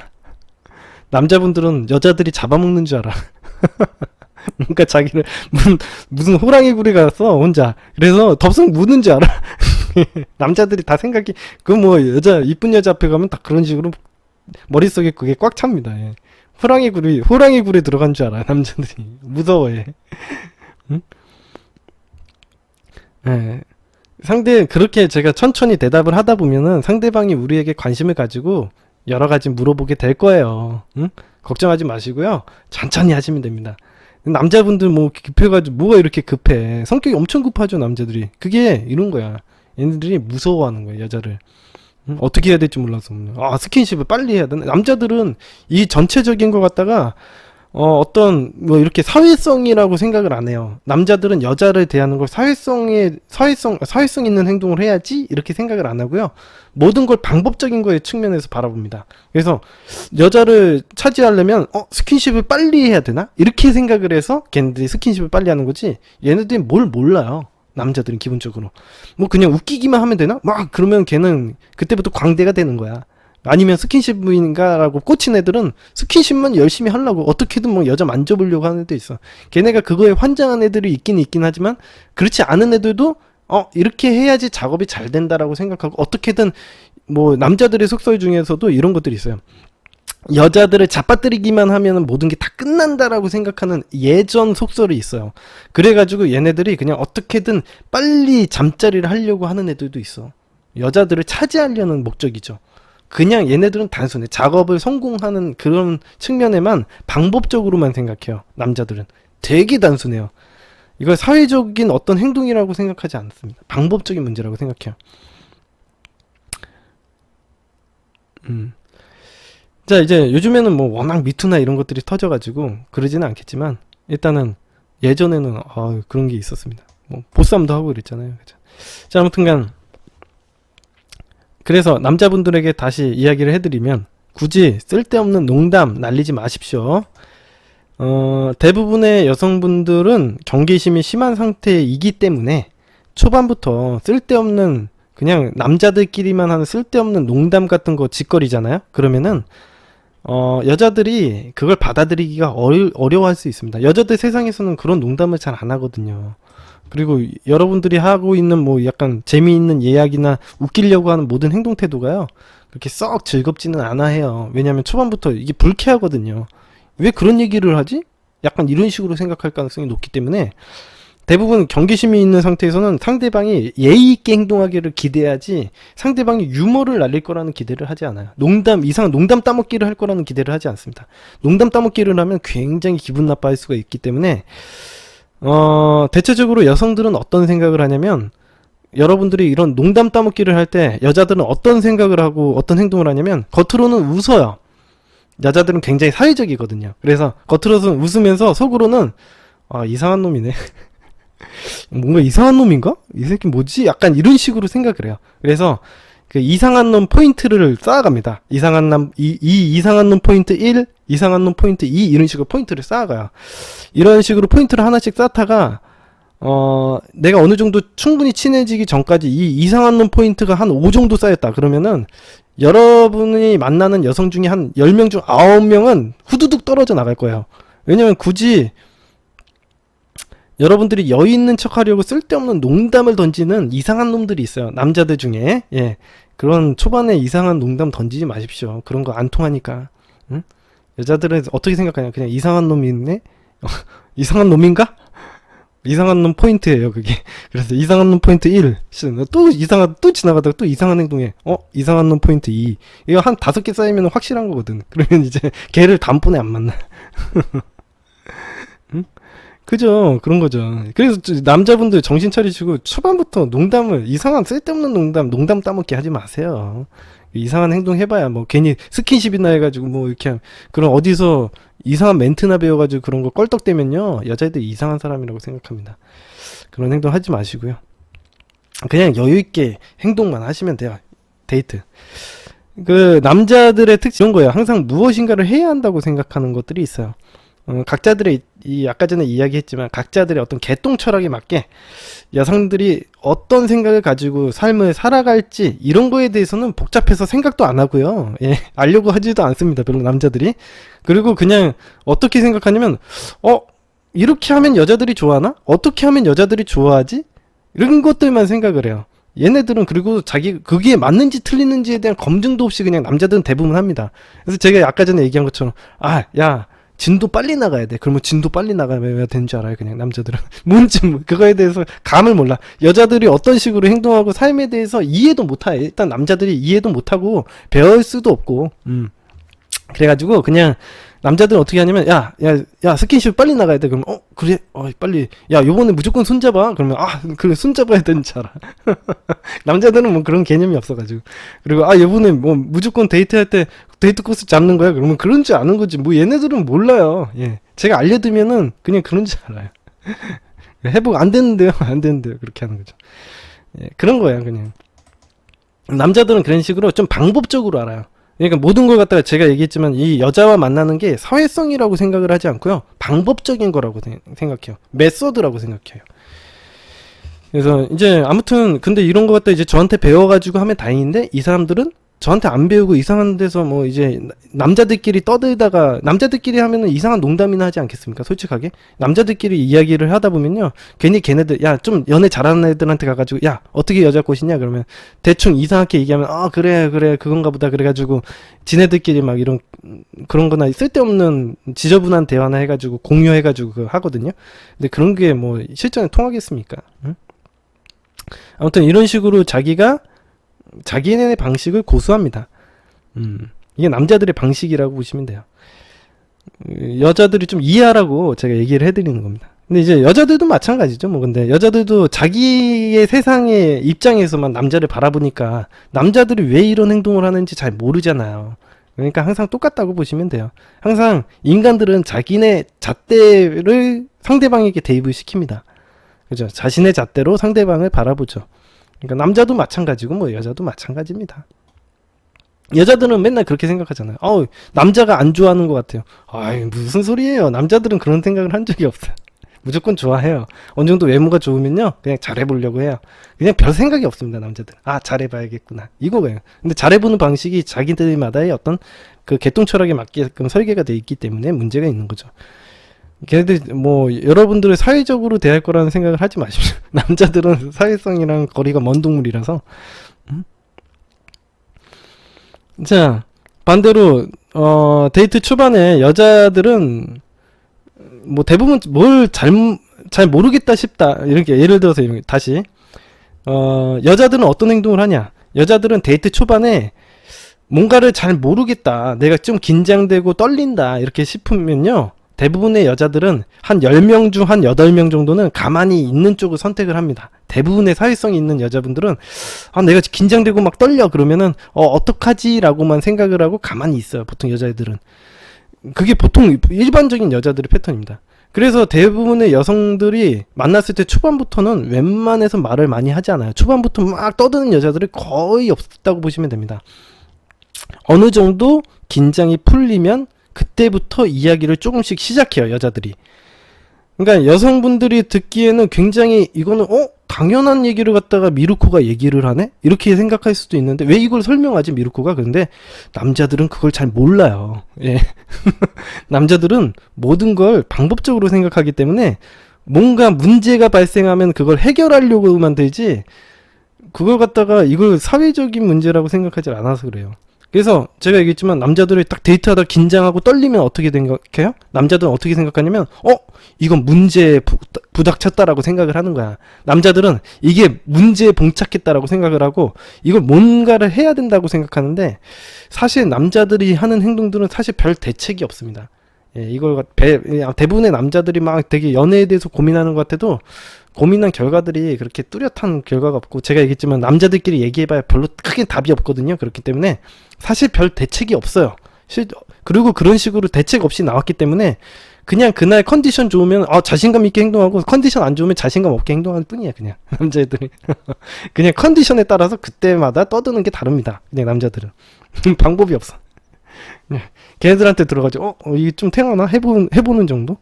S1: 남자분들은 여자들이 잡아먹는 줄 알아. 그러니까 자기를 무슨 호랑이 굴에 갔어 혼자. 그래서 덥석 무는 줄 알아. 남자들이 다 생각이 이쁜 여자 앞에 가면 다 그런 식으로 머릿속에 그게 꽉 찹니다. 예. 호랑이 굴에 들어간 줄 알아. 남자들이 무서워해. 응? 예. 그렇게 제가 천천히 대답을 하다 보면은 상대방이 우리에게 관심을 가지고 여러 가지 물어보게 될 거예요. 응? 걱정하지 마시고요. 천천히 하시면 됩니다. 남자분들 급해가지고 뭐가 이렇게 급해. 성격이 엄청 급하죠, 남자들이. 그게 이런 거야. 얘네들이 무서워하는 거야, 여자를. 어떻게 해야 될지 몰라서. 스킨십을 빨리 해야 되나? 남자들은 이 전체적인 거 갖다가 이렇게 사회성이라고 생각을 안 해요. 남자들은 여자를 대하는 걸 사회성 있는 행동을 해야지, 이렇게 생각을 안 하고요. 모든 걸 방법적인 거의 측면에서 바라봅니다. 그래서 여자를 차지하려면 스킨십을 빨리 해야 되나? 이렇게 생각을 해서 걔네들이 스킨십을 빨리 하는 거지, 얘네들이 뭘 몰라요. 남자들은 기본적으로 그냥 웃기기만 하면 되나? 그러면 걔는 그때부터 광대가 되는 거야. 아니면 스킨십인가라고 꽂힌 애들은 스킨십만 열심히 하려고 어떻게든 여자 만져보려고 하는 애도 있어. 걔네가 그거에 환장한 애들이 있긴 하지만, 그렇지 않은 애들도 이렇게 해야지 작업이 잘 된다라고 생각하고, 어떻게든 남자들의 속설 중에서도 이런 것들이 있어요. 여자들을 잡아뜨리기만 하면 모든 게 다 끝난다라고 생각하는 예전 속설이 있어요. 그래가지고 얘네들이 그냥 어떻게든 빨리 잠자리를 하려고 하는 애들도 있어. 여자들을 차지하려는 목적이죠. 그냥 얘네들은 단순해. 작업을 성공하는 그런 측면에만, 방법적으로만 생각해요. 남자들은 되게 단순해요. 이걸 사회적인 어떤 행동이라고 생각하지 않습니다. 방법적인 문제라고 생각해요. 자, 이제 요즘에는 워낙 미투나 이런 것들이 터져가지고 그러지는 않겠지만, 일단은 예전에는 그런 게 있었습니다. 보쌈도 하고 그랬잖아요. 그죠? 자, 아무튼간 그래서 남자분들에게 다시 이야기를 해드리면, 굳이 쓸데없는 농담 날리지 마십시오. 대부분의 여성분들은 경계심이 심한 상태이기 때문에 초반부터 쓸데없는, 그냥 남자들끼리만 하는 쓸데없는 농담 같은 거 짓거리잖아요. 그러면은 여자들이 그걸 받아들이기가 어려워할 수 있습니다. 여자들 세상에서는 그런 농담을 잘 안 하거든요. 그리고 여러분들이 하고 있는 약간 재미있는 이야기나 웃기려고 하는 모든 행동 태도가요, 그렇게 썩 즐겁지는 않아 해요. 왜냐하면 초반부터 이게 불쾌하거든요. 왜 그런 얘기를 하지? 약간 이런 식으로 생각할 가능성이 높기 때문에, 대부분 경계심이 있는 상태에서는 상대방이 예의 있게 행동하기를 기대하지, 상대방이 유머를 날릴 거라는 기대를 하지 않아요. 이상한 농담 따먹기를 할 거라는 기대를 하지 않습니다. 농담 따먹기를 하면 굉장히 기분 나빠할 수가 있기 때문에, 대체적으로 여성들은 어떤 생각을 하냐면, 여러분들이 이런 농담 따먹기를 할 때 여자들은 어떤 생각을 하고 어떤 행동을 하냐면 겉으로는 웃어요. 여자들은 굉장히 사회적이거든요. 그래서 겉으로는 웃으면서 속으로는 아, 이상한 놈이네. 뭔가 이상한 놈인가? 이 새끼 뭐지? 약간 이런 식으로 생각을 해요. 그래서 그 이상한 놈 포인트를 쌓아갑니다. 이상한 놈, 이상한 놈 포인트 1, 이상한 놈 포인트 2, 이런 식으로 포인트를 쌓아가요. 이런 식으로 포인트를 하나씩 쌓다가, 내가 어느 정도 충분히 친해지기 전까지 이 이상한 놈 포인트가 한 5 정도 쌓였다. 그러면은, 여러분이 만나는 여성 중에 한 10명 중 9명은 후두둑 떨어져 나갈 거예요. 왜냐면 굳이, 여러분들이 여유 있는 척 하려고 쓸데없는 농담을 던지는 이상한 놈들이 있어요. 남자들 중에. 예. 그런 초반에 이상한 농담 던지지 마십시오. 그런 거 안 통하니까. 응? 여자들은 어떻게 생각하냐. 그냥 이상한 놈이 있네? 이상한 놈인가? 이상한 놈 포인트예요, 그게. 그래서 이상한 놈 포인트 1. 또 지나가다가 또 이상한 행동해. 이상한 놈 포인트 2. 이거 한 5개 쌓이면 확실한 거거든. 그러면 이제 걔를 다음번에 안 만나. 응? 그죠. 그런 거죠. 그래서 남자분들 정신 차리시고 초반부터 농담을 이상한 쓸데없는 농담 따먹기 하지 마세요. 이상한 행동 해봐야 뭐 괜히 스킨십이나 해가지고 뭐 이렇게 그런 어디서 이상한 멘트나 배워가지고 그런 거 껄떡대면요 여자애들이 이상한 사람이라고 생각합니다. 그런 행동 하지 마시고요. 그냥 여유있게 행동만 하시면 돼요. 데이트. 그 남자들의 특징 이런 거예요. 항상 무엇인가를 해야 한다고 생각하는 것들이 있어요. 각자들의 아까 전에 이야기했지만 각자들의 어떤 개똥 철학에 맞게 여성들이 어떤 생각을 가지고 삶을 살아갈지 이런 거에 대해서는 복잡해서 생각도 안 하고요. 예, 알려고 하지도 않습니다. 별로 남자들이. 그리고 그냥 어떻게 생각하냐면 이렇게 하면 여자들이 좋아하나? 어떻게 하면 여자들이 좋아하지? 이런 것들만 생각을 해요. 얘네들은 그리고 자기 그게 맞는지 틀리는지에 대한 검증도 없이 그냥 남자들은 대부분 합니다. 그래서 제가 아까 전에 얘기한 것처럼 야 진도 빨리 나가야 돼. 그러면 진도 빨리 나가야 되는 줄 알아요. 그냥 남자들은. 뭔지 그거에 대해서 감을 몰라. 여자들이 어떤 식으로 행동하고 삶에 대해서 이해도 못해. 일단 남자들이 이해도 못하고 배울 수도 없고. 그래가지고 그냥 남자들은 어떻게 하냐면 야 스킨십 빨리 나가야 돼. 그러면 그래 빨리 야 요번에 무조건 손잡아. 그러면 그래 손잡아야 되는 줄 알아. 남자들은 뭐 그런 개념이 없어가지고. 그리고 요번에 뭐 무조건 데이트할 때 데이트 코스 잡는 거야. 그러면 그런 줄 아는 거지. 뭐 얘네들은 몰라요. 예, 제가 알려두면은 그냥 그런 줄 알아요. 해보고 안 되는데요. 그렇게 하는 거죠. 예, 그런 거예요. 그냥 남자들은 그런 식으로 좀 방법적으로 알아요. 그러니까 모든 걸 갖다가 제가 얘기했지만 이 여자와 만나는 게 사회성이라고 생각을 하지 않고요. 방법적인 거라고 생각해요. 메소드라고 생각해요. 그래서 이제 아무튼 근데 이런 거 갖다 이제 저한테 배워가지고 하면 다행인데 이 사람들은 저한테 안 배우고 이상한 데서 뭐 이제 남자들끼리 떠들다가 남자들끼리 하면은 이상한 농담이나 하지 않겠습니까? 솔직하게 남자들끼리 이야기를 하다 보면요 괜히 걔네들 좀 연애 잘하는 애들한테 가가지고 어떻게 여자 꼬시냐 그러면 대충 이상하게 얘기하면 그래 그건가 보다 그래가지고 지네들끼리 막 이런 그런 거나 쓸데없는 지저분한 대화나 해가지고 공유해가지고 그거 하거든요. 근데 그런 게 뭐 실전에 통하겠습니까? 응? 아무튼 이런 식으로 자기네 방식을 고수합니다. 이게 남자들의 방식이라고 보시면 돼요. 여자들이 좀 이해하라고 제가 얘기를 해드리는 겁니다. 근데 이제 여자들도 마찬가지죠. 뭐 근데 여자들도 자기의 세상의 입장에서만 남자를 바라보니까 남자들이 왜 이런 행동을 하는지 잘 모르잖아요. 그러니까 항상 똑같다고 보시면 돼요. 항상 인간들은 자기네 잣대를 상대방에게 대입을 시킵니다. 그죠? 자신의 잣대로 상대방을 바라보죠. 그러니까 남자도 마찬가지고 뭐 여자도 마찬가지입니다. 여자들은 맨날 그렇게 생각하잖아요. 남자가 안 좋아하는 것 같아요. 무슨 소리예요. 남자들은 그런 생각을 한 적이 없어요. 무조건 좋아해요. 어느 정도 외모가 좋으면요 그냥 잘해보려고 해요. 그냥 별 생각이 없습니다. 남자들은 잘해봐야겠구나 이거예요. 근데 잘해보는 방식이 자기들마다의 어떤 그 개똥 철학에 맞게끔 설계가 돼 있기 때문에 문제가 있는 거죠. 걔네들 뭐 여러분들을 사회적으로 대할 거라는 생각을 하지 마십시오. 남자들은 사회성이랑 거리가 먼 동물이라서. 자 반대로 데이트 초반에 여자들은 뭐 대부분 뭘 잘 모르겠다 싶다 이렇게 예를 들어서 다시 여자들은 어떤 행동을 하냐. 여자들은 데이트 초반에 뭔가를 잘 모르겠다, 내가 좀 긴장되고 떨린다 이렇게 싶으면요 대부분의 여자들은 한 10명 중 한 8명 정도는 가만히 있는 쪽을 선택을 합니다. 대부분의 사회성이 있는 여자분들은 내가 긴장되고 막 떨려 그러면은 어떡하지 라고만 생각을 하고 가만히 있어요. 보통 여자애들은. 그게 보통 일반적인 여자들의 패턴입니다. 그래서 대부분의 여성들이 만났을 때 초반부터는 웬만해서 말을 많이 하지 않아요. 초반부터 막 떠드는 여자들이 거의 없다고 보시면 됩니다. 어느 정도 긴장이 풀리면 그때부터 이야기를 조금씩 시작해요, 여자들이. 그러니까 여성분들이 듣기에는 굉장히 이거는 당연한 얘기를 갖다가 미루코가 얘기를 하네? 이렇게 생각할 수도 있는데 왜 이걸 설명하지 미루코가? 그런데 남자들은 그걸 잘 몰라요. 예. 남자들은 모든 걸 방법적으로 생각하기 때문에 뭔가 문제가 발생하면 그걸 해결하려고만 되지 그걸 갖다가 이걸 사회적인 문제라고 생각하지 않아서 그래요. 그래서 제가 얘기했지만 남자들이 딱 데이트하다 긴장하고 떨리면 어떻게 생각해요? 남자들은 어떻게 생각하냐면 이건 문제에 부닥쳤다라고 생각을 하는 거야. 남자들은 이게 문제에 봉착했다라고 생각을 하고 이걸 뭔가를 해야 된다고 생각하는데 사실 남자들이 하는 행동들은 사실 별 대책이 없습니다. 예, 이걸 대부분의 남자들이 막 되게 연애에 대해서 고민하는 것 같아도 고민한 결과들이 그렇게 뚜렷한 결과가 없고 제가 얘기했지만 남자들끼리 얘기해봐야 별로 크게 답이 없거든요. 그렇기 때문에 사실 별 대책이 없어요. 그리고 그런 식으로 대책 없이 나왔기 때문에 그냥 그날 컨디션 좋으면 자신감 있게 행동하고 컨디션 안 좋으면 자신감 없게 행동하는 뿐이에요. 그냥 남자애들이 그냥 컨디션에 따라서 그때마다 떠드는 게 다릅니다. 그냥 남자들은 방법이 없어. 걔네들한테 들어가지고 이게 좀 태어나 해보는 정도?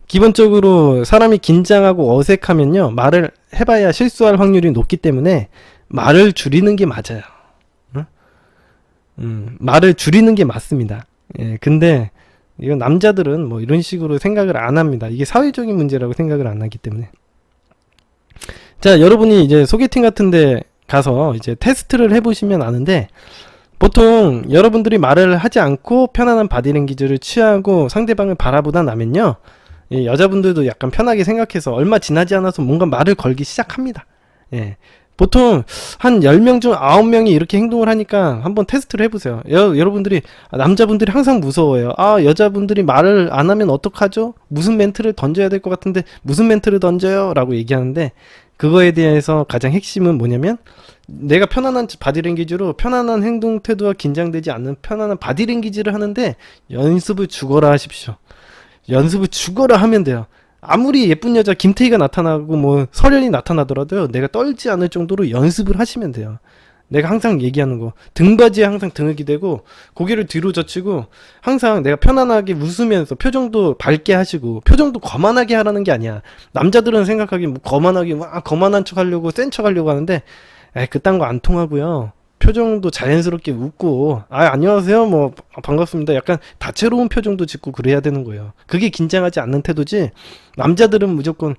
S1: 기본적으로 사람이 긴장하고 어색하면요 말을 해봐야 실수할 확률이 높기 때문에 말을 줄이는 게 맞아요. 말을 줄이는 게 맞습니다. 예, 근데 이건 남자들은 뭐 이런 식으로 생각을 안 합니다. 이게 사회적인 문제라고 생각을 안 하기 때문에. 자, 여러분이 이제 소개팅 같은데 가서 이제 테스트를 해보시면 아는데 보통 여러분들이 말을 하지 않고 편안한 바디랭귀지를 취하고 상대방을 바라보다 나면요 여자분들도 약간 편하게 생각해서 얼마 지나지 않아서 뭔가 말을 걸기 시작합니다. 예. 보통 한 10명 중 9명이 이렇게 행동을 하니까 한번 테스트를 해보세요. 여러분들이 남자분들이 항상 무서워해요. 여자분들이 말을 안 하면 어떡하죠? 무슨 멘트를 던져야 될 것 같은데 무슨 멘트를 던져요? 라고 얘기하는데 그거에 대해서 가장 핵심은 뭐냐면 내가 편안한 바디랭귀지로 편안한 행동 태도와 긴장되지 않는 편안한 바디랭귀지를 하는데 연습을 죽어라 하십시오. 연습을 죽어라 하면 돼요. 아무리 예쁜 여자 김태희가 나타나고 뭐 설현이 나타나더라도요 내가 떨지 않을 정도로 연습을 하시면 돼요. 내가 항상 얘기하는 거 등받이에 항상 등을 기대고 고개를 뒤로 젖히고 항상 내가 편안하게 웃으면서 표정도 밝게 하시고 표정도 거만하게 하라는 게 아니야. 남자들은 생각하기 뭐 거만하게 와 거만한 척 하려고 센 척 하려고 하는데 그딴 거 안 통하고요. 표정도 자연스럽게 웃고 안녕하세요 뭐 반갑습니다 약간 다채로운 표정도 짓고 그래야 되는 거예요. 그게 긴장하지 않는 태도지. 남자들은 무조건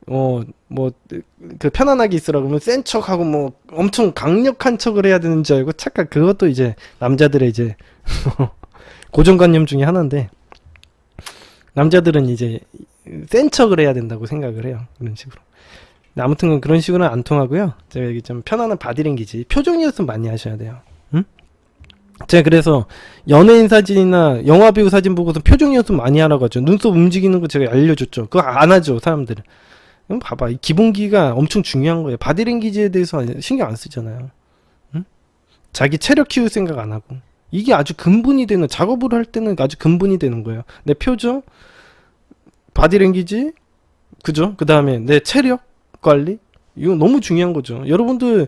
S1: 그 편안하게 있으라 그러면 센 척하고 뭐 엄청 강력한 척을 해야 되는 줄 알고 착각. 그것도 이제 남자들의 이제 고정관념 중에 하나인데 남자들은 이제 센 척을 해야 된다고 생각을 해요. 그런 식으로. 아무튼 그런 식으로는 안 통하고요. 제가 여기 좀 편안한 바디랭귀지 표정 연습 많이 하셔야 돼요. 제가 그래서 연예인 사진이나 영화배우 사진 보고서 표정 연습 많이 하라고 하죠. 눈썹 움직이는 거 제가 알려줬죠. 그거 안 하죠 사람들은. 봐봐 이 기본기가 엄청 중요한 거예요. 바디랭귀지에 대해서 신경 안 쓰잖아요. 자기 체력 키울 생각 안 하고 이게 아주 근본이 되는 작업을 할 때는 아주 근본이 되는 거예요. 내 표정 바디랭귀지 그죠? 그 다음에 내 체력 관리? 이거 너무 중요한 거죠. 여러분들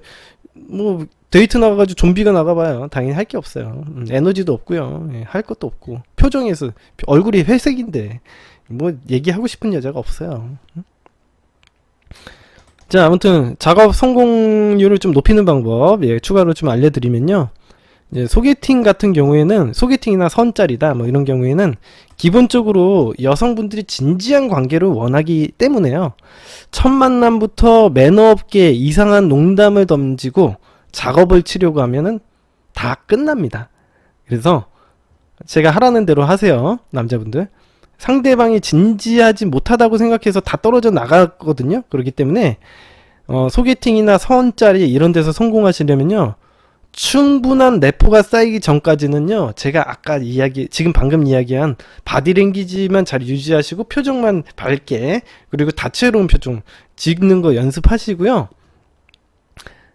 S1: 뭐 데이트 나가가지고 좀비가 나가봐요. 당연히 할 게 없어요. 에너지도 없고요. 할 것도 없고 표정에서 얼굴이 회색인데 뭐 얘기하고 싶은 여자가 없어요. 자 아무튼 작업 성공률을 좀 높이는 방법 추가로 좀 알려드리면요. 이제 소개팅 같은 경우에는 소개팅이나 선짜리다 뭐 이런 경우에는 기본적으로 여성분들이 진지한 관계를 원하기 때문에요. 첫 만남부터 매너 없게 이상한 농담을 던지고 작업을 치려고 하면은 다 끝납니다. 그래서 제가 하라는 대로 하세요. 남자분들. 상대방이 진지하지 못하다고 생각해서 다 떨어져 나가거든요. 그렇기 때문에 소개팅이나 선짜리 이런 데서 성공하시려면요. 충분한 내포가 쌓이기 전까지는요 제가 아까 지금 방금 이야기한 바디랭귀지만 잘 유지하시고 표정만 밝게 그리고 다채로운 표정 찍는 거 연습하시고요.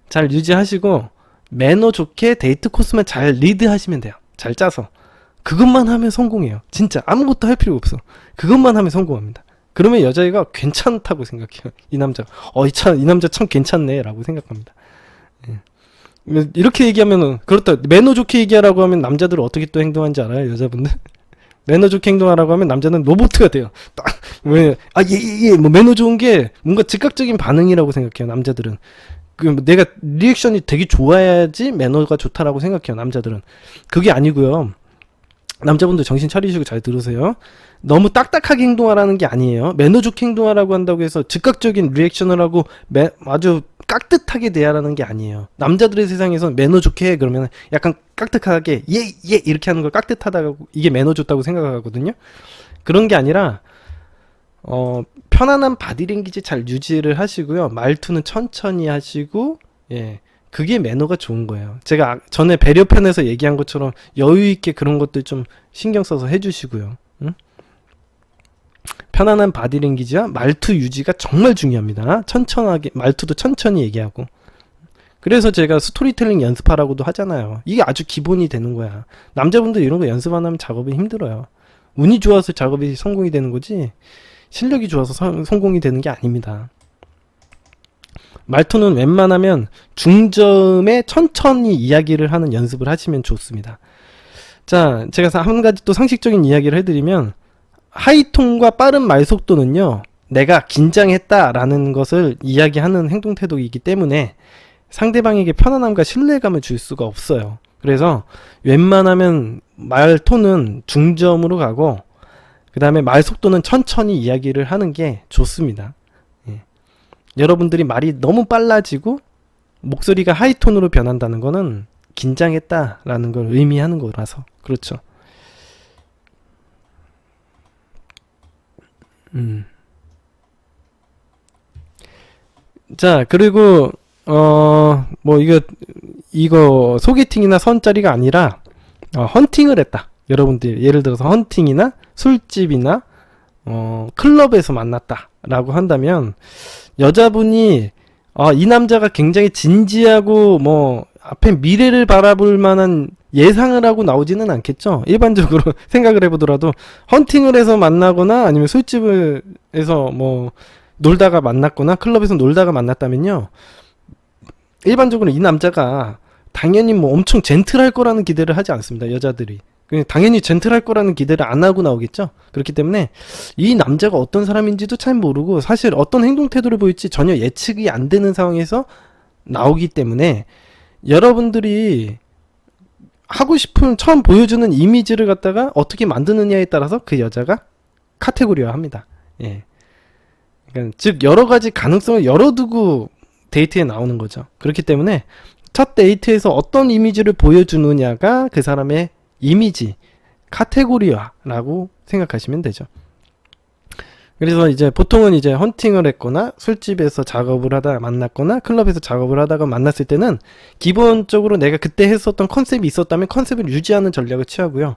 S1: 잘 유지하시고 매너 좋게 데이트 코스만 잘 리드하시면 돼요. 잘 짜서. 그것만 하면 성공해요. 진짜 아무것도 할 필요 없어. 그것만 하면 성공합니다. 그러면 여자애가 괜찮다고 생각해요. 이 남자. 이 남자 참 괜찮네 라고 생각합니다. 예. 이렇게 얘기하면은, 그렇다. 매너 좋게 얘기하라고 하면 남자들은 어떻게 또 행동하는지 알아요? 여자분들? 매너 좋게 행동하라고 하면 남자는 로봇가 돼요. 딱, 뭐 매너 좋은 게 뭔가 즉각적인 반응이라고 생각해요. 남자들은. 내가 리액션이 되게 좋아야지 매너가 좋다라고 생각해요. 남자들은. 그게 아니고요. 남자분들 정신 차리시고 잘 들으세요. 너무 딱딱하게 행동하라는 게 아니에요. 매너 좋게 행동하라고 한다고 해서 즉각적인 리액션을 하고 아주 깍듯하게 대하라는 게 아니에요. 남자들의 세상에서는 매너 좋게 해 그러면 약간 깍듯하게 예 이렇게 하는 걸 깍듯하다고, 이게 매너 좋다고 생각하거든요. 그런 게 아니라 편안한 바디랭귀지 잘 유지를 하시고요. 말투는 천천히 하시고, 예, 그게 매너가 좋은 거예요. 제가 전에 배려편에서 얘기한 것처럼 여유 있게 그런 것들 좀 신경 써서 해주시고요. 응? 편안한 바디랭귀지와 말투 유지가 정말 중요합니다. 천천하게, 말투도 천천히 얘기하고. 그래서 제가 스토리텔링 연습하라고도 하잖아요. 이게 아주 기본이 되는 거야. 남자분들 이런 거 연습 안 하면 작업이 힘들어요. 운이 좋아서 작업이 성공이 되는 거지, 실력이 좋아서 성공이 되는 게 아닙니다. 말투는 웬만하면 중저음에 천천히 이야기를 하는 연습을 하시면 좋습니다. 자, 제가 한 가지 또 상식적인 이야기를 해드리면, 하이톤과 빠른 말 속도는요, 내가 긴장했다라는 것을 이야기하는 행동 태도이기 때문에 상대방에게 편안함과 신뢰감을 줄 수가 없어요. 그래서 웬만하면 말 톤은 중저음으로 가고, 그 다음에 말 속도는 천천히 이야기를 하는 게 좋습니다. 예. 여러분들이 말이 너무 빨라지고 목소리가 하이톤으로 변한다는 거는 긴장했다라는 걸 의미하는 거라서 그렇죠. 자, 그리고 뭐 이거 소개팅이나 선짜리가 아니라 헌팅을 했다. 여러분들 예를 들어서 헌팅이나 술집이나 클럽에서 만났다 라고 한다면, 여자분이 이 남자가 굉장히 진지하고 뭐 앞에 미래를 바라볼 만한 예상을 하고 나오지는 않겠죠. 일반적으로 생각을 해보더라도 헌팅을 해서 만나거나 아니면 술집에서 뭐 놀다가 만났거나 클럽에서 놀다가 만났다면요, 일반적으로 이 남자가 당연히 뭐 엄청 젠틀할 거라는 기대를 하지 않습니다. 여자들이 당연히 젠틀할 거라는 기대를 안 하고 나오겠죠. 그렇기 때문에 이 남자가 어떤 사람인지도 잘 모르고 사실 어떤 행동 태도를 보일지 전혀 예측이 안 되는 상황에서 나오기 때문에, 여러분들이 하고 싶은 처음 보여주는 이미지를 갖다가 어떻게 만드느냐에 따라서 그 여자가 카테고리화합니다. 예. 그러니까 즉 여러 가지 가능성을 열어두고 데이트에 나오는 거죠. 그렇기 때문에 첫 데이트에서 어떤 이미지를 보여주느냐가 그 사람의 이미지, 카테고리화라고 생각하시면 되죠. 그래서 이제 보통은 이제 헌팅을 했거나 술집에서 작업을 하다 만났거나 클럽에서 작업을 하다가 만났을 때는 기본적으로 내가 그때 했었던 컨셉이 있었다면 컨셉을 유지하는 전략을 취하고요.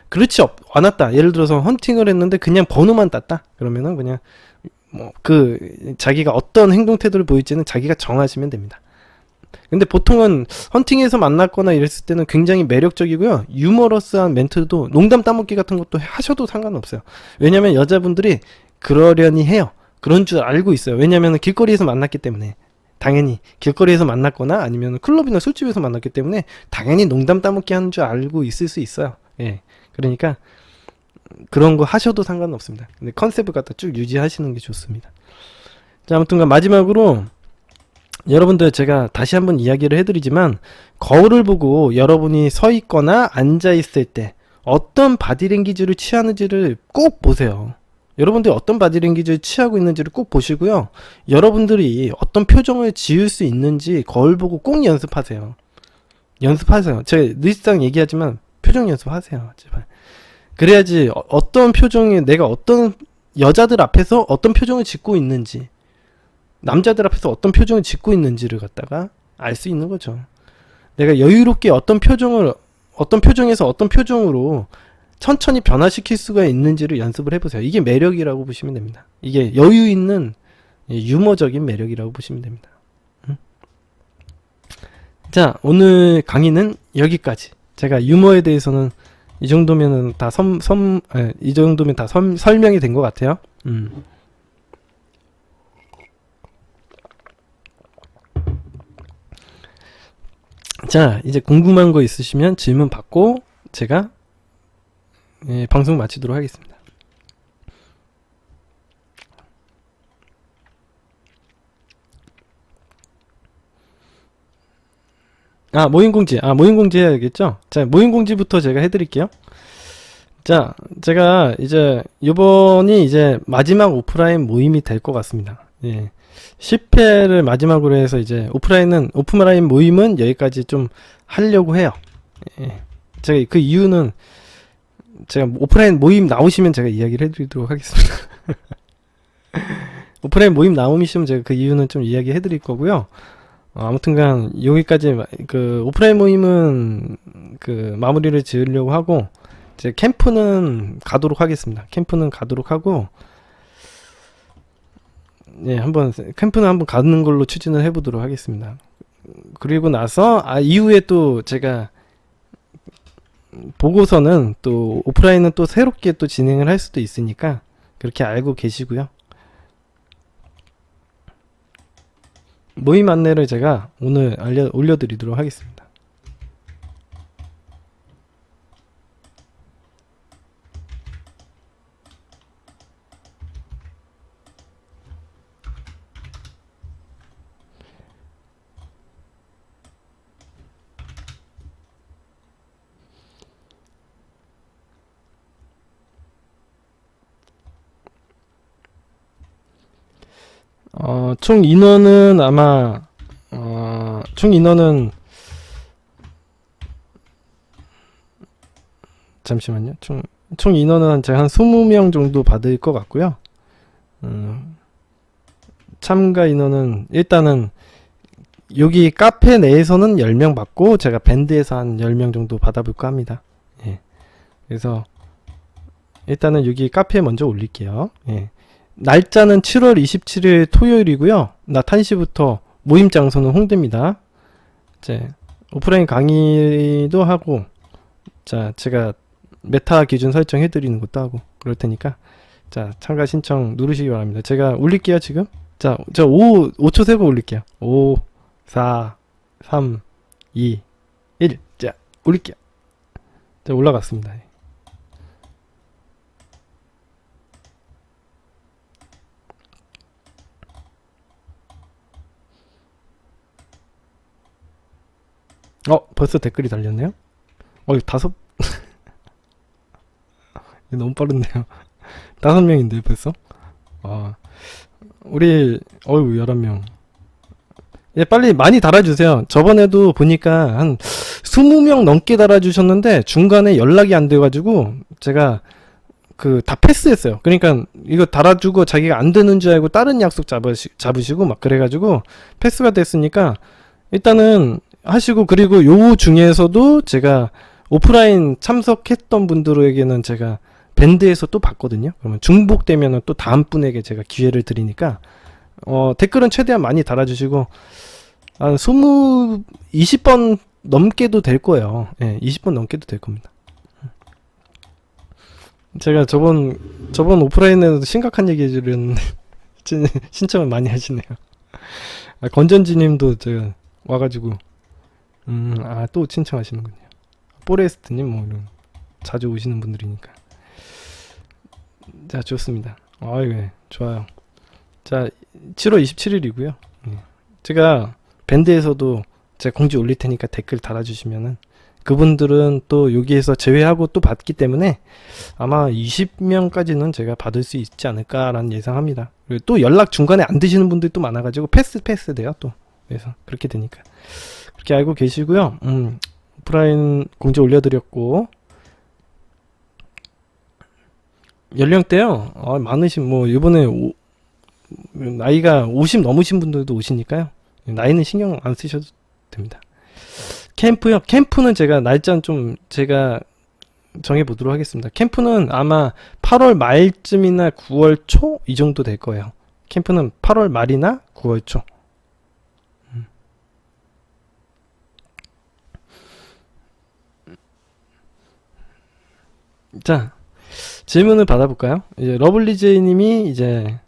S1: 그렇지 않았다. 예를 들어서 헌팅을 했는데 그냥 번호만 땄다. 그러면은 그냥 뭐 자기가 어떤 행동 태도를 보일지는 자기가 정하시면 됩니다. 근데 보통은 헌팅에서 만났거나 이랬을 때는 굉장히 매력적이고요. 유머러스한 멘트도, 농담 따먹기 같은 것도 하셔도 상관없어요. 왜냐면 여자분들이 그러려니 해요. 그런 줄 알고 있어요. 왜냐면 길거리에서 만났기 때문에. 당연히 길거리에서 만났거나 아니면 클럽이나 술집에서 만났기 때문에 당연히 농담 따먹기 하는 줄 알고 있을 수 있어요. 예. 그러니까 그런 거 하셔도 상관없습니다. 근데 컨셉을 갖다 쭉 유지하시는 게 좋습니다. 자, 아무튼간 마지막으로 여러분들 제가 다시 한번 이야기를 해드리지만, 거울을 보고 여러분이 서 있거나 앉아 있을 때 어떤 바디랭귀지를 취하는지를 꼭 보세요. 여러분들이 어떤 바디랭귀지를 취하고 있는지를 꼭 보시고요. 여러분들이 어떤 표정을 지을 수 있는지 거울 보고 꼭 연습하세요. 연습하세요. 제가 늘상 얘기하지만 표정 연습하세요. 제발. 그래야지 어떤 표정에 내가 어떤 여자들 앞에서 어떤 표정을 짓고 있는지, 남자들 앞에서 어떤 표정을 짓고 있는지를 갖다가 알 수 있는 거죠. 내가 여유롭게 어떤 표정에서 어떤 표정으로 천천히 변화시킬 수가 있는지를 연습을 해보세요. 이게 매력이라고 보시면 됩니다. 이게 여유 있는, 유머적인 매력이라고 보시면 됩니다. 자, 오늘 강의는 여기까지. 제가 유머에 대해서는 이 정도면은 다 설명이 된 것 같아요. 자, 이제 궁금한 거 있으시면 질문 받고 제가 방송 마치도록 하겠습니다. 모임공지 해야겠죠? 자, 모임공지부터 제가 해드릴게요. 자, 제가 이제 요번이 이제 마지막 오프라인 모임이 될 것 같습니다. 10회를 마지막으로 해서 이제 오프라인 모임은 여기까지 좀 하려고 해요. 제가 그 이유는 제가 오프라인 모임 나오시면 제가 이야기를 해드리도록 하겠습니다. 오프라인 모임 나오시면 제가 그 이유는 좀 이야기 해드릴 거고요. 아무튼간 여기까지 그 오프라인 모임은 그 마무리를 지으려고 하고 이제 캠프는 가도록 하겠습니다. 캠프는 가도록 하고 캠프는 한번 가는 걸로 추진을 해보도록 하겠습니다. 그리고 나서 이후에 또 제가 보고서는 또 오프라인은 또 새롭게 또 진행을 할 수도 있으니까 그렇게 알고 계시고요. 모임 안내를 제가 오늘 올려드리도록 하겠습니다. 총 인원은 아마 총 인원은 잠시만요. 총 인원은 제가 한 20명 정도 받을 것 같고요. 참가 인원은 일단은 여기 카페 내에서는 10명 받고 제가 밴드에서 한 10명 정도 받아볼까 합니다. 그래서 일단은 여기 카페에 먼저 올릴게요. 날짜는 7월 27일 토요일이고요. 낮 1시부터 모임 장소는 홍대입니다. 이제 오프라인 강의도 하고, 자, 제가 메타 기준 설정해 드리는 것도 하고 그럴 테니까 자, 참가 신청 누르시기 바랍니다. 제가 올릴게요, 지금. 자, 저 5초 세고 올릴게요. 5, 4, 3, 2, 1. 자, 올릴게요. 자, 올라갔습니다. 벌써 댓글이 달렸네요. 다섯 너무 빠른데요. 5명인데요, 벌써. 우리 11명. 빨리 많이 달아주세요. 저번에도 보니까 한 20명 넘게 달아주셨는데 중간에 연락이 안 돼가지고 제가 다 패스했어요. 그러니까 이거 달아주고 자기가 안 되는 줄 알고 다른 약속 잡으시고 막 그래가지고 패스가 됐으니까 일단은 하시고, 그리고 요 중에서도 제가 오프라인 참석했던 분들에게는 제가 밴드에서 또 받거든요. 그러면 중복되면은 또 다음 분에게 제가 기회를 드리니까 댓글은 최대한 많이 달아주시고 한 20번 넘게도 될 거예요. 20번 넘게도 될 겁니다. 제가 저번 오프라인에서 심각한 얘기를 했는데 신청을 많이 하시네요. 건전지님도 제가 와가지고 또 신청하시는군요. 포레스트님 뭐 이런 자주 오시는 분들이니까. 자, 좋습니다. 좋아요. 자, 7월 27일이고요. 제가 밴드에서도 제가 공지 올릴 테니까 댓글 달아주시면은 그분들은 또 여기에서 제외하고 또 받기 때문에 아마 20명까지는 제가 받을 수 있지 않을까라는 예상합니다. 그리고 또 연락 중간에 안 되시는 분들이 또 많아가지고 패스 돼요 또. 그래서 그렇게 되니까 그렇게 알고 계시고요. 오프라인 공지 올려드렸고, 연령대요. 많으신 이번에 나이가 50 넘으신 분들도 오시니까요. 나이는 신경 안 쓰셔도 됩니다. 캠프요. 캠프는 제가 날짜는 좀 제가 정해보도록 하겠습니다. 캠프는 아마 8월 말쯤이나 9월 초 이 정도 될 거예요. 캠프는 8월 말이나 9월 초. 자, 질문을 받아볼까요? 이제 러블리제이님이 이제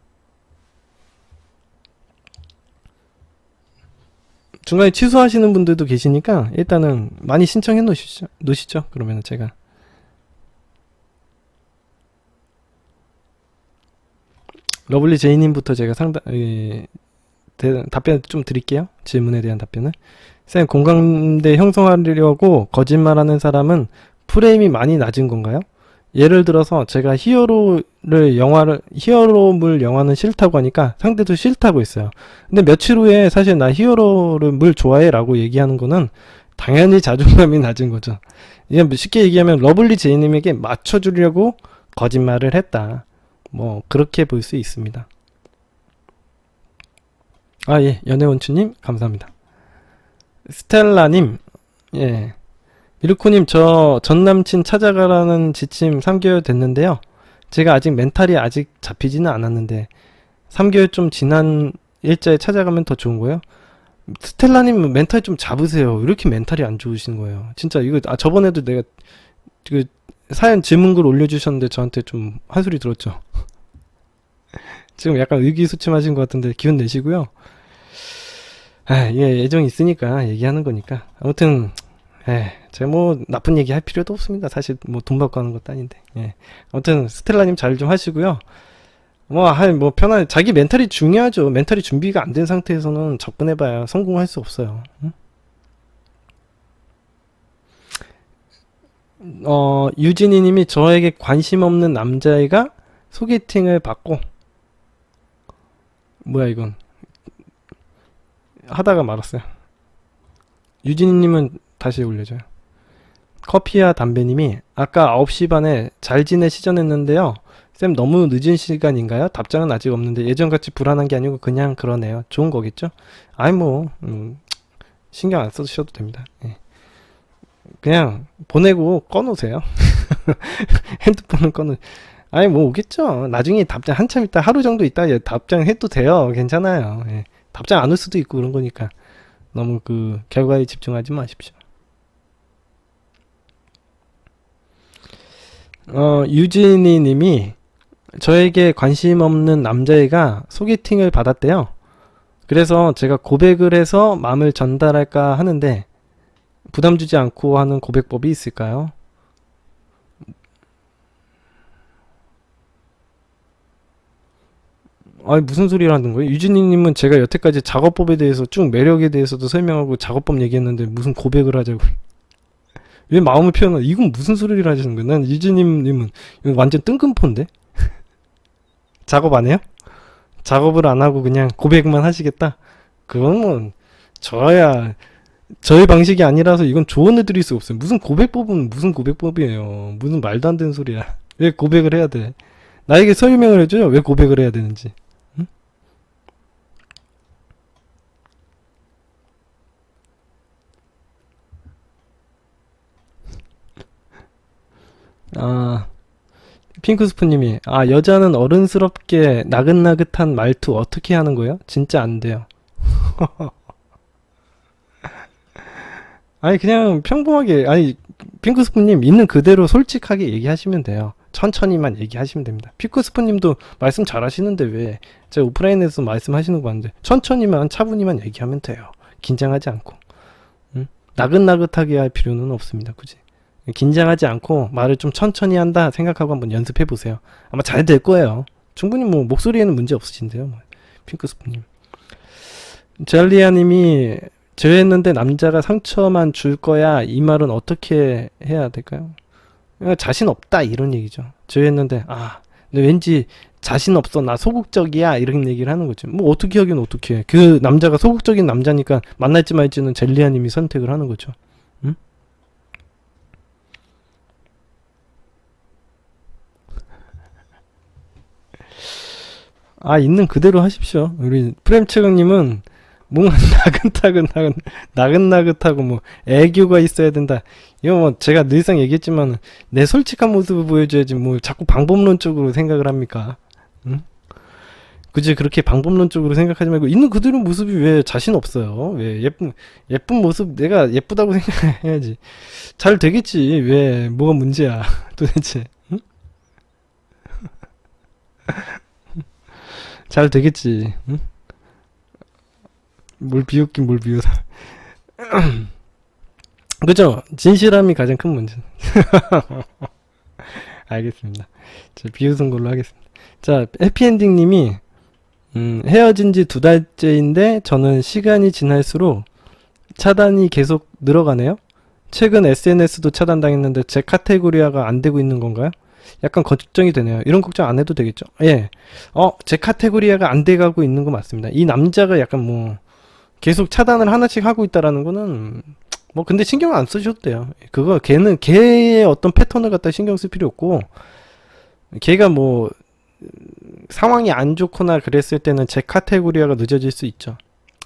S1: 중간에 취소하시는 분들도 계시니까 일단은 많이 신청해 놓으시죠. 그러면 제가 러블리제이님부터 제가 답변 좀 드릴게요. 질문에 대한 답변을. 쌤, 공감대 형성하려고 거짓말하는 사람은 프레임이 많이 낮은 건가요? 예를 들어서 제가 히어로물 영화는 싫다고 하니까 상대도 싫다고 했어요. 근데 며칠 후에 사실 나 히어로물 좋아해 라고 얘기하는 거는 당연히 자존감이 낮은 거죠. 이게 쉽게 얘기하면 러블리 제이님에게 맞춰주려고 거짓말을 했다. 뭐 그렇게 볼 수 있습니다. 아, 예, 연애원추님 감사합니다. 스텔라님, 예, 미르코님, 저 전남친 찾아가라는 지침 3개월 됐는데요. 제가 아직 멘탈이 잡히지는 않았는데 3개월 좀 지난 일자에 찾아가면 더 좋은 거예요? 스텔라님 멘탈 좀 잡으세요. 왜 이렇게 멘탈이 안 좋으신 거예요? 진짜 이거 저번에도 내가 그 사연 질문글 올려주셨는데 저한테 좀 한 소리 들었죠. 지금 약간 의기소침하신 것 같은데 기운 내시고요. 예, 애정이 있으니까 얘기하는 거니까. 아무튼 제가 뭐 나쁜 얘기 할 필요도 없습니다. 사실 뭐 돈 받고 하는 것도 아닌데. 예. 아무튼 스텔라님 잘 좀 하시고요. 뭐 편하게 자기 멘탈이 중요하죠. 멘탈이 준비가 안 된 상태에서는 접근해봐야 성공할 수 없어요. 응? 유진이님이 저에게 관심 없는 남자애가 소개팅을 받고 뭐야 이건 하다가 말았어요. 유진이님은 다시 올려줘요. 커피와 담배님이 아까 9시 반에 잘 지내시전했는데요. 쌤 너무 늦은 시간인가요? 답장은 아직 없는데 예전같이 불안한 게 아니고 그냥 그러네요. 좋은 거겠죠? 아이 뭐 신경 안 써주셔도 됩니다. 예. 그냥 보내고 꺼놓으세요. 핸드폰은 아니 뭐 오겠죠. 나중에 답장 한참 있다 하루 정도 있다 답장해도 돼요. 괜찮아요. 예. 답장 안 올 수도 있고 그런 거니까 너무 그 결과에 집중하지 마십시오. 유진이 님이 저에게 관심 없는 남자애가 소개팅을 받았대요. 그래서 제가 고백을 해서 마음을 전달할까 하는데 부담 주지 않고 하는 고백법이 있을까요? 아니 무슨 소리라는 거예요? 유진이님은 제가 여태까지 작업법에 대해서 쭉 매력에 대해서도 설명하고 작업법 얘기했는데 무슨 고백을 하자고 왜 마음을 표현하 이건 무슨 소리를 하시는 거예요? 난 유진님은 완전 뜬금포인데? 작업 안 해요? 작업을 안 하고 그냥 고백만 하시겠다? 그건 뭐 저의 방식이 아니라서 이건 조언을 드릴 수 없어요. 무슨 고백법은 무슨 고백법이에요. 무슨 말도 안 되는 소리야. 왜 고백을 해야 돼? 나에게 설명을 해줘요. 왜 고백을 해야 되는지. 응? 핑크스프님이 여자는 어른스럽게 나긋나긋한 말투 어떻게 하는 거예요? 진짜 안 돼요. 아니 그냥 평범하게 핑크스프님 있는 그대로 솔직하게 얘기하시면 돼요. 천천히만 얘기하시면 됩니다. 핑크스프님도 말씀 잘 하시는데 왜 제가 오프라인에서 말씀하시는 거 봤는데 천천히만 차분히만 얘기하면 돼요. 긴장하지 않고. 응? 나긋나긋하게 할 필요는 없습니다. 굳이. 긴장하지 않고 말을 좀 천천히 한다 생각하고 한번 연습해 보세요. 아마 잘 될 거예요. 충분히 뭐 목소리에는 문제 없으신데요. 핑크스프님. 젤리아님이 제외했는데 남자가 상처만 줄 거야. 이 말은 어떻게 해야 될까요? 자신 없다 이런 얘기죠. 제외했는데 근데 왠지 자신 없어 나 소극적이야 이런 얘기를 하는 거죠. 뭐 어떻게 하긴 어떻게 해. 그 남자가 소극적인 남자니까 만날지 말지는 젤리아님이 선택을 하는 거죠. 응? 있는 그대로 하십시오. 우리 프렘체강님은 뭔가 나긋나긋하고 뭐 애교가 있어야 된다. 이거 뭐 제가 늘상 얘기했지만 내 솔직한 모습을 보여줘야지 뭐 자꾸 방법론적으로 생각을 합니까? 응? 굳이 그렇게 방법론적으로 생각하지 말고 있는 그대로 모습이 왜 자신 없어요? 왜 예쁜 모습 내가 예쁘다고 생각해야지. 잘 되겠지. 왜 뭐가 문제야? 도대체. 응? 잘 되겠지. 응? 뭘 비웃긴 뭘 비웃어. 그죠? 진실함이 가장 큰 문제. 알겠습니다. 자, 비웃은 걸로 하겠습니다. 자, 해피엔딩님이 헤어진 지 2달째인데 저는 시간이 지날수록 차단이 계속 늘어가네요. 최근 SNS도 차단당했는데 제 카테고리화가 안 되고 있는 건가요? 약간 걱정이 되네요. 이런 걱정 안 해도 되겠죠? 예. 제 카테고리화가 안 돼가고 있는 거 맞습니다. 이 남자가 약간 뭐 계속 차단을 하나씩 하고 있다라는 거는 뭐 근데 신경 안 쓰셔도 돼요. 그거 걔의 어떤 패턴을 갖다 신경 쓸 필요 없고 걔가 뭐 상황이 안 좋거나 그랬을 때는 제 카테고리화가 늦어질 수 있죠.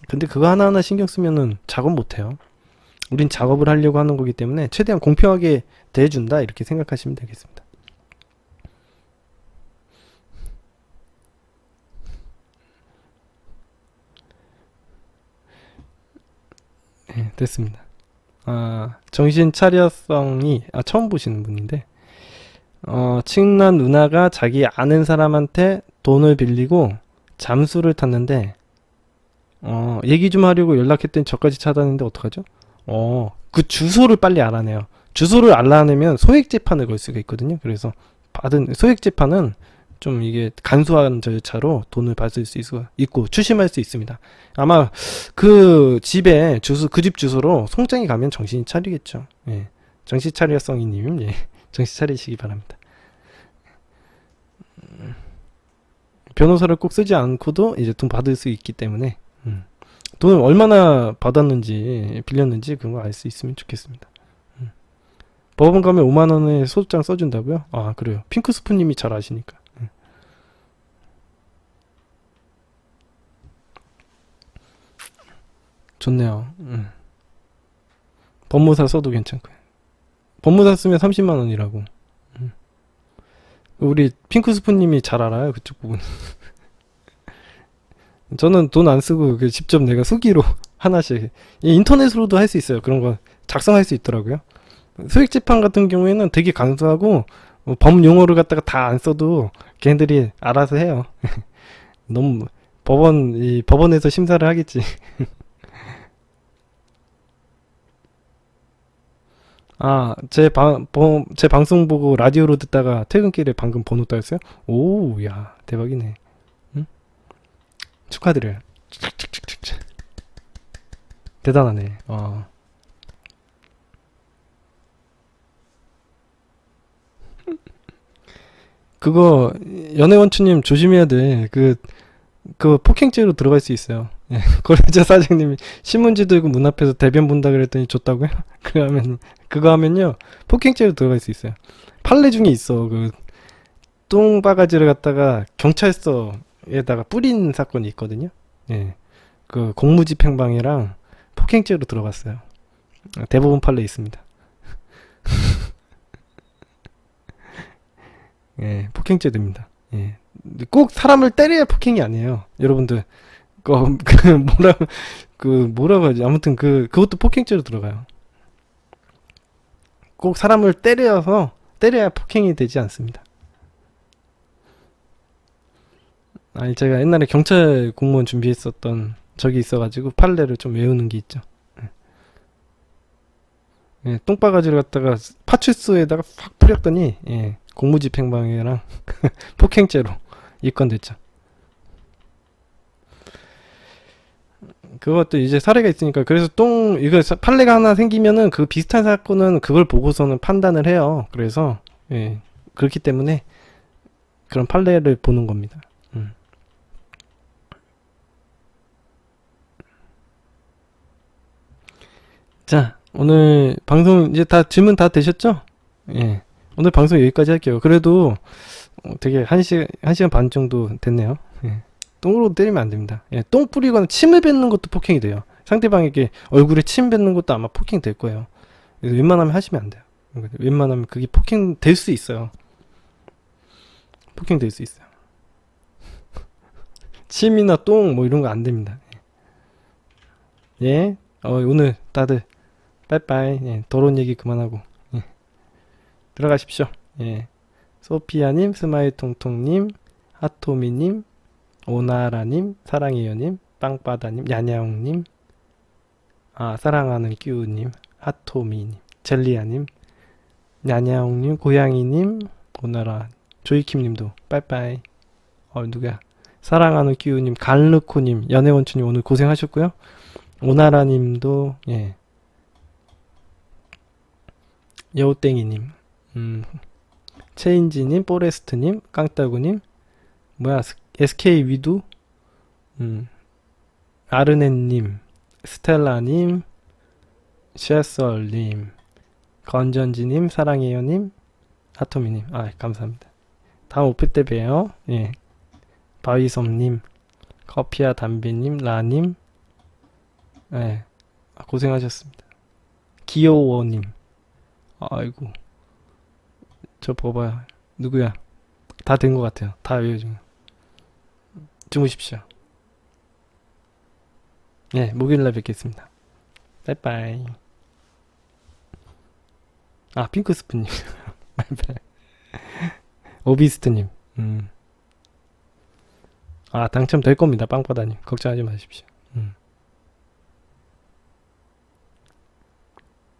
S1: 근데 그거 하나하나 신경 쓰면은 작업 못 해요. 우린 작업을 하려고 하는 거기 때문에 최대한 공평하게 대해준다 이렇게 생각하시면 되겠습니다. 네, 됐습니다. 정신 차려성이 처음 보시는 분인데 친한 누나가 자기 아는 사람한테 돈을 빌리고 잠수를 탔는데 얘기 좀 하려고 연락했더니 저까지 차단했는데 어떡하죠? 그 주소를 빨리 알아내요. 주소를 알아내면 소액 재판을 걸 수가 있거든요. 그래서 받은 소액 재판은 좀 이게 간소한 절차로 돈을 받을 수 있고 추심할 수 있습니다. 아마 그 집에 그 집 주소로 송장이 가면 정신이 차리겠죠. 예. 정신 차려성이님, 예. 정신 차리시기 바랍니다. 변호사를 꼭 쓰지 않고도 이제 돈 받을 수 있기 때문에 돈을 얼마나 받았는지 빌렸는지 그런 거 알 수 있으면 좋겠습니다. 법원 가면 5만원에 소장 써준다고요? 그래요. 핑크스프님이 잘 아시니까. 좋네요. 법무사 써도 괜찮고요. 법무사 쓰면 30만원이라고. 우리 핑크스프님이 잘 알아요. 그쪽 부분. 저는 돈 안 쓰고 직접 내가 수기로 하나씩 인터넷으로도 할 수 있어요. 그런 거 작성할 수 있더라고요. 소액재판 같은 경우에는 되게 간소하고 법 용어를 갖다가 다 안 써도 걔네들이 알아서 해요. 너무 법원에서 심사를 하겠지. 제 방송 보고 라디오로 듣다가 퇴근길에 방금 번호 따였어요? 오, 야, 대박이네. 응? 축하드려요. 대단하네. 그거 연애원추님 조심해야 돼. 그 폭행죄로 들어갈 수 있어요. 예, 거래처 사장님이 신문지 들고 문 앞에서 대변 본다 그랬더니 줬다고요? 그거 하면요 폭행죄로 들어갈 수 있어요. 판례 중에 있어. 그 똥바가지를 갖다가 경찰서에다가 뿌린 사건이 있거든요. 예, 그 공무집행방해랑 폭행죄로 들어갔어요. 대법원 판례 있습니다. 예, 폭행죄 됩니다. 예. 꼭 사람을 때려야 폭행이 아니에요. 여러분들, 뭐라고 하지? 아무튼 그것도 폭행죄로 들어가요. 꼭 사람을 때려야 폭행이 되지 않습니다. 제가 옛날에 경찰 공무원 준비했었던 적이 있어가지고 판례를 좀 외우는 게 있죠. 예, 똥바가지를 갖다가 파출소에다가 확 뿌렸더니, 예, 공무집행방해랑 폭행죄로 입건됐죠. 그것도 이제 사례가 있으니까. 그래서 이거 판례가 하나 생기면은 그 비슷한 사건은 그걸 보고서는 판단을 해요. 그래서 예, 그렇기 때문에 그런 판례를 보는 겁니다. 자, 오늘 방송 이제 다 질문 다 되셨죠? 예, 오늘 방송 여기까지 할게요. 그래도 되게 1시간 반 정도 됐네요. 예. 똥으로 때리면 안 됩니다. 예, 똥 뿌리거나 침을 뱉는 것도 폭행이 돼요. 상대방에게 얼굴에 침 뱉는 것도 아마 폭행 될 거예요. 그래서 웬만하면 하시면 안 돼요. 웬만하면 그게 폭행 될 수 있어요. 폭행 될 수 있어요. 침이나 똥 뭐 이런 거 안 됩니다. 예. 오늘 다들 빠이빠이. 예. 더러운 얘기 그만하고 예. 들어가십시오. 예. 소피아님, 스마일통통님, 하토미님, 오나라님, 사랑해요님, 빵바다님, 야냐옹님, 사랑하는 끼우님, 하토미님, 젤리아님, 야냐옹님, 고양이님, 오나라, 조이킴님도 빠이빠이. 누구야? 사랑하는 끼우님, 갈르코님, 연애원추님 오늘 고생하셨고요. 오나라님도 예. 여우땡이님, 체인지님, 포레스트님, 깡따구님, 뭐야, SK 위두, 아르넨님, 스텔라님, 셰설님, 건전지님, 사랑해요님, 하토미님, 감사합니다. 다음 오프 때 봬요. 예. 바위섬님, 커피야 담비님, 라님, 예. 고생하셨습니다. 기요워님, 아이고, 저 봐봐요. 누구야? 다 된 것 같아요. 다 외워주면. 주무십시오. 예, 목요일날 뵙겠습니다. 빠이빠이. 핑크스프님. 오비스트님. 당첨될 겁니다. 빵바다님. 걱정하지 마십시오.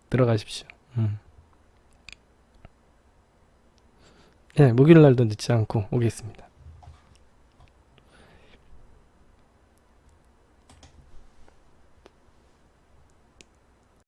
S1: 들어가십시오. 예, 목요일날도 늦지 않고 오겠습니다.